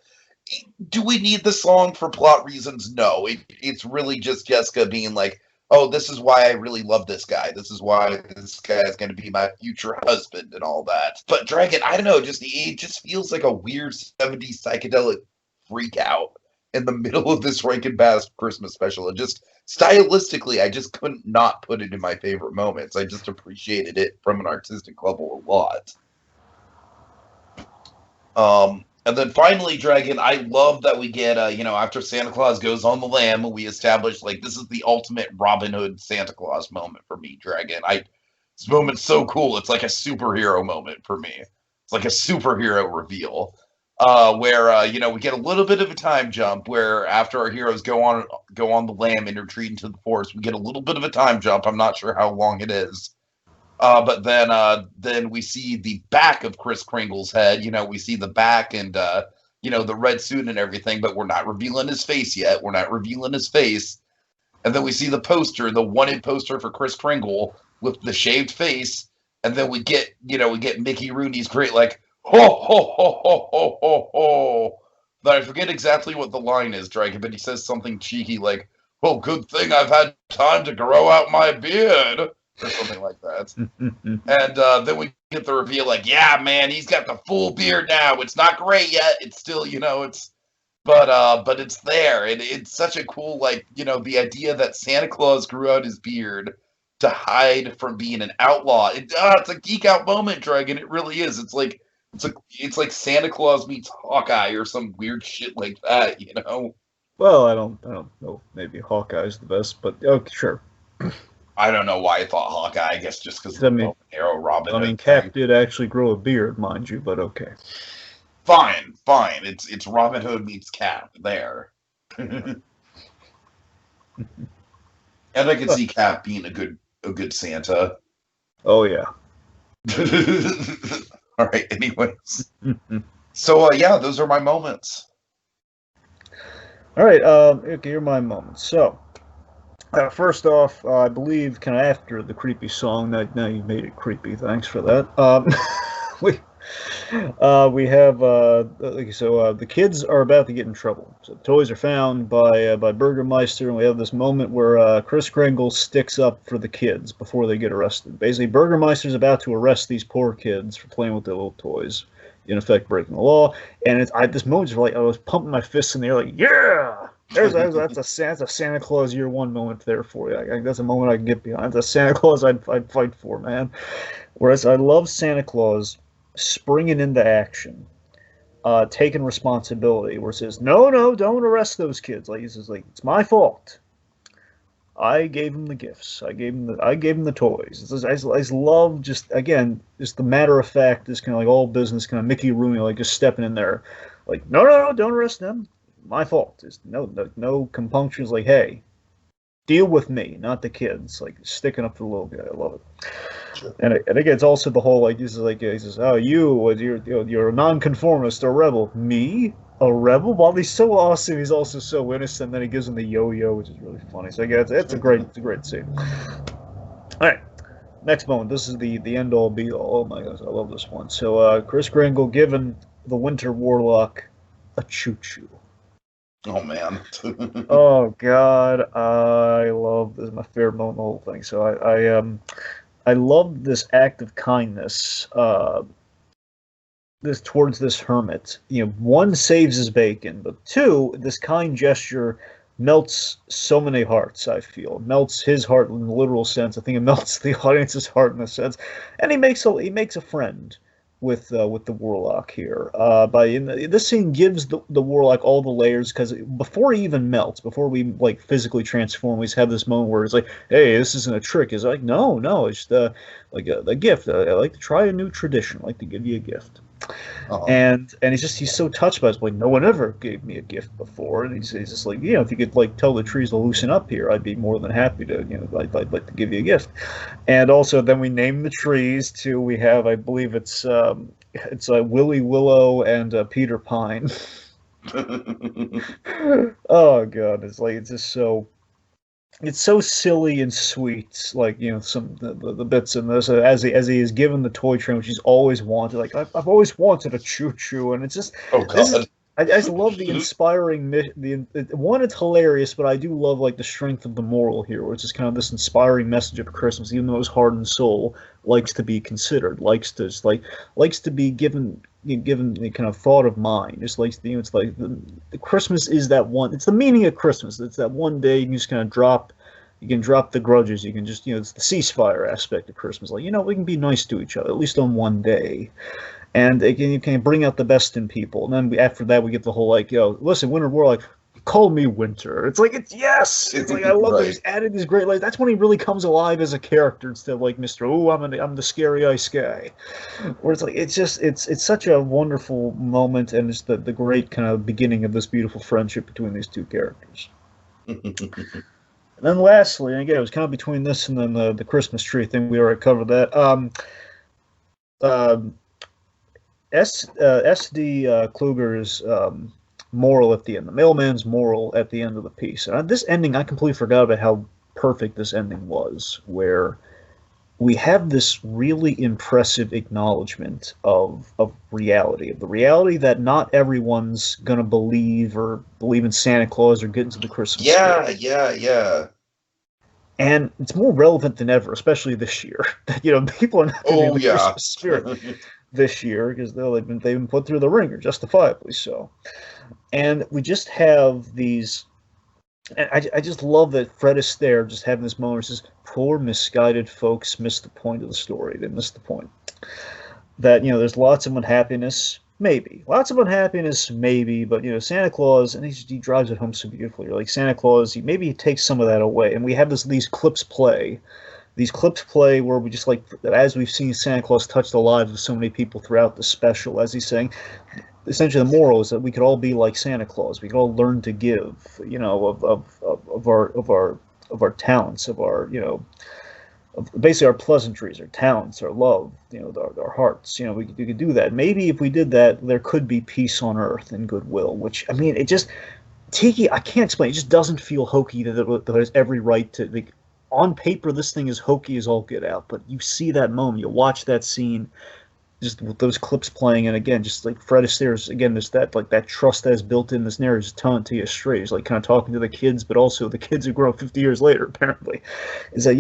Do we need the song for plot reasons? No. It's really just Jessica being like, oh, this is why I really love this guy. This is why this guy is going to be my future husband and all that. But Dragon, I don't know, it just feels like a weird 70s psychedelic freak out in the middle of this Rankin-Bass Christmas special. And just stylistically, I just couldn't not put it in my favorite moments. I just appreciated it from an artistic level a lot. And then finally, Dragon, I love that we get, after Santa Claus goes on the lam, we establish, like, this is the ultimate Robin Hood Santa Claus moment for me, Dragon. This moment's so cool. It's like a superhero moment for me. It's like a superhero reveal. Where we get a little bit of a time jump where after our heroes go on the lam and retreat into the forest, we get a little bit of a time jump. I'm not sure how long it is. But then we see the back of Kris Kringle's head. We see the back and the red suit and everything, but we're not revealing his face yet. We're not revealing his face. And then we see the poster, the wanted poster for Kris Kringle with the shaved face. And then we get Mickey Rooney's great like, ho, ho, ho, ho, ho, ho, ho. But I forget exactly what the line is, Dragon, but he says something cheeky like, well, good thing I've had time to grow out my beard, or something like that. And then we get the reveal like, yeah, man, he's got the full beard now. It's not great yet. It's still, but it's there. And it's such a cool, the idea that Santa Claus grew out his beard to hide from being an outlaw. It's a geek out moment, Dragon. It really is. It's like Santa Claus meets Hawkeye or some weird shit like that, Well, I don't know. Maybe Hawkeye's the best, but okay, sure. I don't know why I thought Hawkeye. I guess just because of the Arrow Robin. I mean, Cap did actually grow a beard, mind you, but okay. Fine. It's Robin Hood meets Cap there. And I can see Cap being a good Santa. Oh yeah. All right. Anyways, so those are my moments. All right. Okay, here are my moments. So, first off, I believe kind of after the creepy song. Now you made it creepy. Thanks for that. We have the kids are about to get in trouble. So the toys are found by Burgermeister, and we have this moment where Kris Kringle sticks up for the kids before they get arrested. Basically, Burgermeister's about to arrest these poor kids for playing with their little toys, in effect breaking the law. And this moment's like I was pumping my fists in the air, like, yeah, that's a Santa Claus year one moment there for you. That's a moment I can get behind. That's a Santa Claus I'd fight for, man. Whereas I love Santa Claus springing into action, taking responsibility, where it says, no, don't arrest those kids. Like he says, like, it's my fault. I gave him the gifts. I gave him the toys. I love just the matter of fact, this kind of like all business kind of Mickey Rooney, like just stepping in there, like, no, don't arrest them. My fault. There's no compunctions. Like, hey, Deal with me, not the kids. Like sticking up for the little guy. I love it. Sure. And again, it's also the whole like he says, oh, you're a nonconformist, a rebel. Me, a rebel? While he's so awesome, he's also so innocent. Then he gives him the yo-yo, which is really funny. So again, it's a great scene. All right, next moment. This is the end all be all. Oh my gosh, I love this one. So Chris Kringle giving the Winter Warlock a choo-choo. Oh man. Oh God, I love this. Is my favorite moment in the whole thing. So I love this act of kindness. This towards this hermit. You know, one saves his bacon, but two, this kind gesture melts so many hearts. I feel melts his heart in the literal sense. I think it melts the audience's heart in a sense, and he makes a friend with the Warlock here. This scene gives the Warlock all the layers because before he even melts, before we like physically transform, we just have this moment where it's like, "Hey, this isn't a trick." It's like, no, it's like a gift. I like to try a new tradition. I like to give you a gift. Oh. And he's so touched by it. Like, no one ever gave me a gift before, and he's just like, if you could like tell the trees to loosen up here, I'd be more than happy to, I'd like to give you a gift. And also, then we name the trees too. We have, I believe it's Willy Willow and Peter Pine. Oh God, it's just so. It's so silly and sweet, like some the bits in this as he is given the toy train, which he's always wanted. Like I've always wanted a choo choo, and it's just I just love the inspiring one. It's hilarious, but I do love like the strength of the moral here, which is kind of this inspiring message of Christmas. Even though his heart and soul likes to be considered, likes to be given the kind of thought of mind. Just like it's like the Christmas is that one. It's the meaning of Christmas. It's that one day you can just kind of drop. You can drop the grudges. You can just it's the ceasefire aspect of Christmas. Like we can be nice to each other at least on one day. And you can bring out the best in people. And then after that, we get the whole like, listen, Winter Warlock, call me Winter. It's like, yes! It's like, I love that he's added these great lines. That's when he really comes alive as a character instead of like Mr. Oh, I'm the scary ice guy. Where it's like, it's such a wonderful moment, and it's the great kind of beginning of this beautiful friendship between these two characters. And then lastly, and again, it was kind of between this and then the Christmas tree thing. We already covered that. S.D. Kluger's moral at the end, the mailman's moral at the end of the piece. And this ending, I completely forgot about how perfect this ending was, where we have this really impressive acknowledgement of reality, of the reality that not everyone's going to believe in Santa Claus or get into the Christmas spirit. Yeah. And it's more relevant than ever, especially this year. People are not in the Christmas spirit. This year because they've been put through the ringer, justifiably so. And we just have these, and I just love that Fred Astaire just having this moment where says, poor misguided folks missed the point of the story. They missed the point. That, there's lots of unhappiness, maybe. Lots of unhappiness, maybe, but, Santa Claus, and he drives it home so beautifully. Like, Santa Claus, maybe he takes some of that away. And we have these clips play. These clips play where we just as we've seen Santa Claus touch the lives of so many people throughout the special, as he's saying, essentially the moral is that we could all be like Santa Claus. We could all learn to give, of our talents, of our, of basically our pleasantries, our talents, our love, our hearts. We could do that. Maybe if we did that, there could be peace on earth and goodwill. Which it just Tiki, I can't explain. It just doesn't feel hokey that it has every right to. On paper, this thing is hokey as all get out, but you see that moment, you watch that scene, just with those clips playing, and again, just like Fred Astaire's, again, there's that trust that is built in this narrative, just telling it to you straight. He's like kind of talking to the kids, but also the kids who grow up 50 years later, apparently. Is that,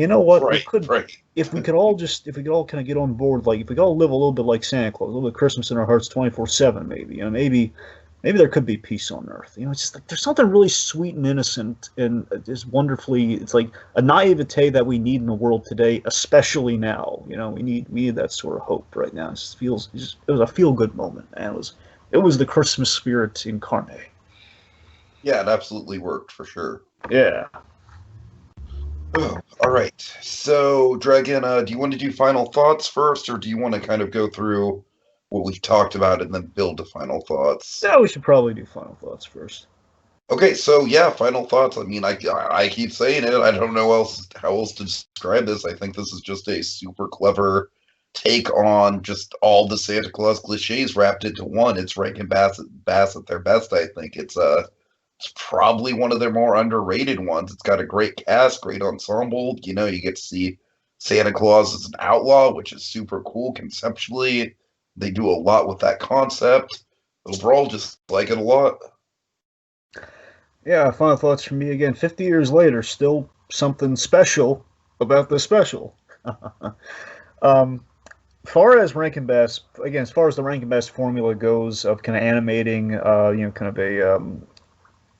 if we could all kind of get on board, like if we could all live a little bit like Santa Claus, a little bit of Christmas in our hearts 24/7, maybe, maybe there could be peace on earth. It's just like there's something really sweet and innocent and just wonderfully. It's like a naivete that we need in the world today, especially now. We need that sort of hope right now. It was a feel good moment, and it was the Christmas spirit incarnate. Yeah, it absolutely worked for sure. Yeah. Oh, all right. So, Dragon, do you want to do final thoughts first, or do you want to kind of go through what we've talked about and then build to final thoughts? Yeah, we should probably do final thoughts first. Okay, so yeah, final thoughts. I mean, I keep saying it. I don't know how else to describe this. I think this is just a super clever take on just all the Santa Claus cliches wrapped into one. It's Rankin-Bass at their best. I think it's probably one of their more underrated ones. It's got a great cast, great ensemble. You know, you get to see Santa Claus as an outlaw, which is super cool conceptually. They do a lot with that concept. Overall, just like it a lot. Yeah, final thoughts from me again. 50 years later, still something special about this special. um, far as Rankin-Bass, again, as far as the Rankin-Bass formula goes of kind of animating, kind of a,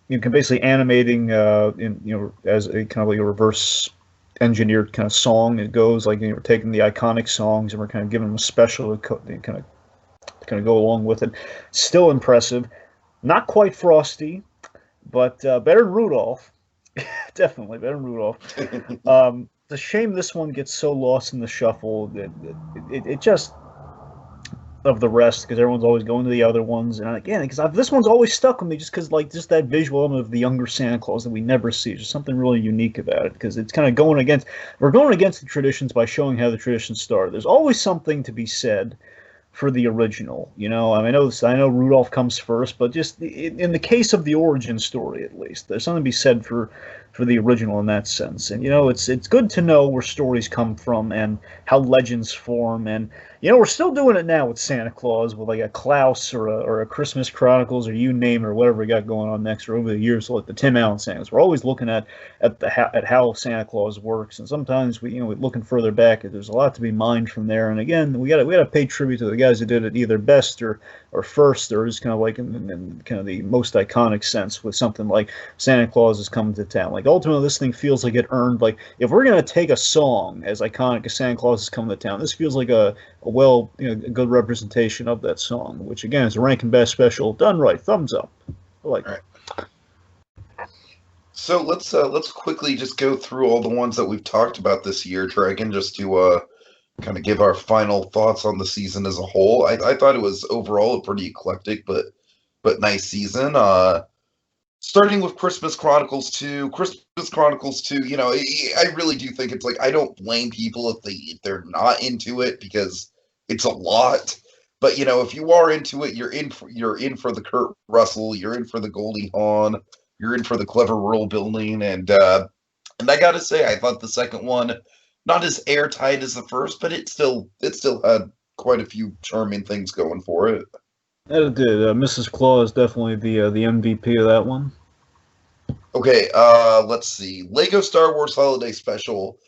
you can basically animating, as a kind of like a reverse engineered kind of song. It goes like, we're taking the iconic songs and we're kind of giving them a special kind of go along with it. Still impressive. Not quite Frosty, but better than Rudolph. Definitely better than Rudolph. It's a shame this one gets so lost in the shuffle that it just of the rest, because everyone's always going to the other ones, and again, because this one's always stuck with me just because just that visual element of the younger Santa Claus that we never see. There's something really unique about it because it's kind of we're going against the traditions by showing how the traditions started. There's always something to be said for the original. I mean, I know Rudolph comes first, but just in the case of the origin story, at least, there's something to be said for the original in that sense. And it's good to know where stories come from and how legends form. And we're still doing it now with Santa Claus, with like a Klaus or a Christmas Chronicles, or you name it, or whatever we got going on next, or over the years, like the Tim Allen Santas. We're always looking at how Santa Claus works, and sometimes we're looking further back. There's a lot to be mined from there. And again, we got to pay tribute to the guys who did it either best or first, or just kind of like in kind of the most iconic sense with something like Santa Claus is coming to town. Like ultimately, this thing feels like it earned. Like if we're gonna take a song as iconic as Santa Claus is coming to town, this feels like a good representation of that song. Which again is a Rankin-Bass special done right. Thumbs up. I like it. So let's quickly just go through all the ones that we've talked about this year, Dragon, just to kind of give our final thoughts on the season as a whole. I thought it was overall a pretty eclectic but nice season. Starting with Christmas Chronicles 2. Christmas Chronicles 2, I really do think it's like, I don't blame people if they're not into it, because it's a lot. But if you are into it, you're in for the Kurt Russell, you're in for the Goldie Hawn, you're in for the clever world building, and I gotta say, I thought the second one not as airtight as the first, but it still had quite a few charming things going for it. That did. Mrs. Claus definitely the MVP of that one. Okay, let's see. Lego Star Wars Holiday Special.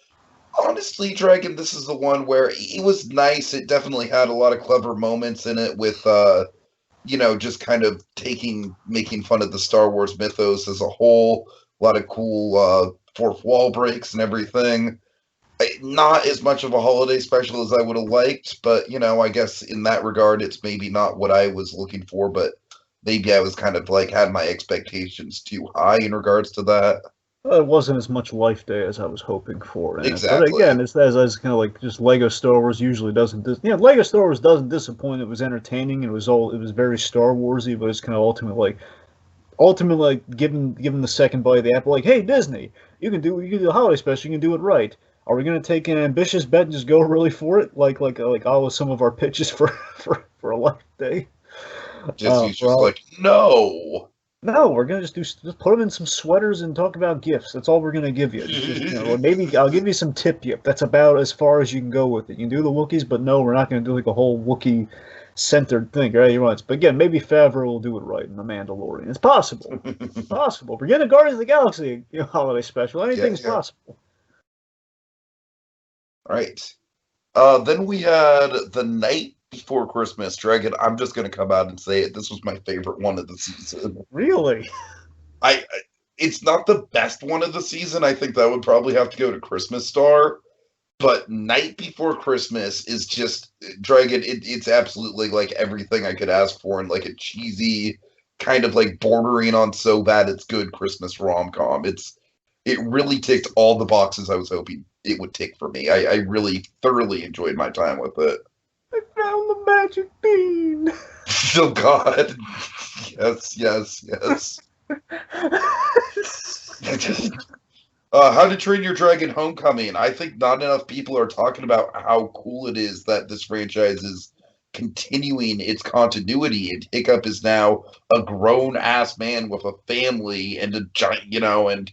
Honestly, Dragon, this is the one where it was nice. It definitely had a lot of clever moments in it with, just kind of making fun of the Star Wars mythos as a whole. A lot of cool fourth wall breaks and everything. Not as much of a holiday special as I would have liked, but I guess in that regard, it's maybe not what I was looking for, but maybe I was kind of like had my expectations too high in regards to that. Well, it wasn't as much Life Day as I was hoping for. Exactly. But again, it's as kind of like just Lego Star Wars usually doesn't. Lego Star Wars doesn't disappoint. It was entertaining. It was very Star Warsy, but it's kind of ultimately like giving the second bite of the apple. Like, hey, Disney, you can do a holiday special. You can do it right. Are we going to take an ambitious bet and just go really for it, like all of some of our pitches for a Life Day? Just like, no, we're going to just put them in some sweaters and talk about gifts. That's all we're going to give you. Maybe I'll give you some tip. That's about as far as you can go with it. You can do the Wookiees, but no, we're not going to do like a whole Wookiee centered thing, right? But again, maybe Favreau will do it right in The Mandalorian. It's possible. It's possible. Forget a Guardians of the Galaxy holiday special. Anything's possible. All right. Then we had The Night Before Christmas. Dragon, I'm just going to come out and say it. This was my favorite one of the season. Really? It's not the best one of the season. I think that would probably have to go to Christmas Star. But Night Before Christmas is just, Dragon, it's absolutely like everything I could ask for in like a cheesy, kind of like bordering on so bad it's good Christmas rom-com. It really ticked all the boxes I was hoping it would tick for me. I really thoroughly enjoyed my time with it. I found the magic bean. Oh God. Yes. How to Train Your Dragon Homecoming. I think not enough people are talking about how cool it is that this franchise is continuing its continuity. And Hiccup is now a grown-ass man with a family and a giant,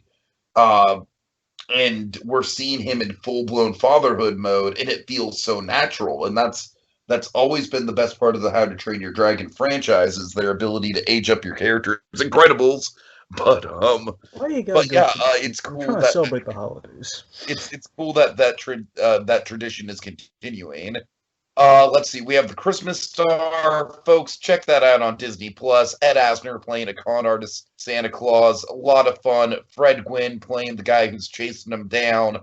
and we're seeing him in full-blown fatherhood mode, and it feels so natural. And that's always been the best part of the How to Train Your Dragon franchise, is their ability to age up your characters. Incredibles. But Why you gotta but go yeah, through- it's I'm cool trying to that celebrate the holidays. it's cool that that tradition is continuing. Let's see, we have the Christmas Star, folks. Check that out on Disney Plus. Ed Asner playing a con artist Santa Claus, a lot of fun. Fred Gwynn playing the guy who's chasing him down.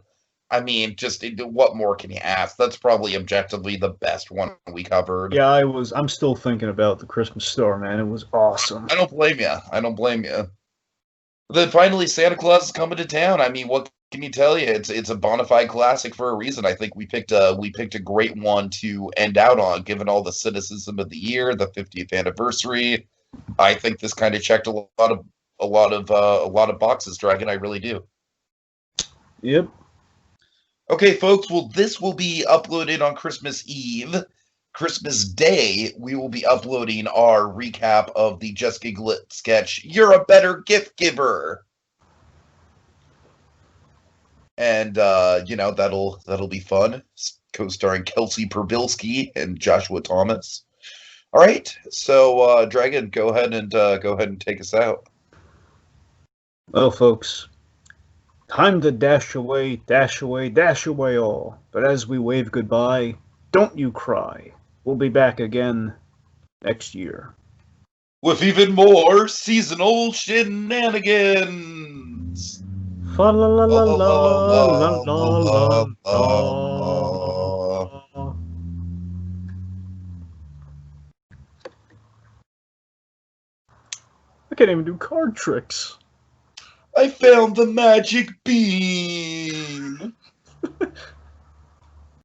I mean, just what more can you ask? That's probably objectively the best one we covered. Yeah, I'm still thinking about the Christmas Star, man. It was awesome. I don't blame you. I don't blame you. Then finally, Santa Claus is coming to town. I mean, what can you tell you? It's a bona fide classic for a reason. I think we picked a great one to end out on, given all the cynicism of the year, the 50th anniversary. I think this kind of checked a lot of boxes, Dragon. I really do. Yep. Okay, folks. Well, this will be uploaded on Christmas Eve. Christmas Day, we will be uploading our recap of the Just Giglet sketch, You're a Better Gift Giver. And, that'll be fun. Co-starring Kelsey Perbilski and Joshua Thomas. All right, so, Dragon, go ahead and take us out. Well, folks, time to dash away, dash away, dash away all. But as we wave goodbye, don't you cry. We'll be back again next year. With even more seasonal shenanigans. Fa la la la la la la la. I can't even do card tricks. I found the magic bean.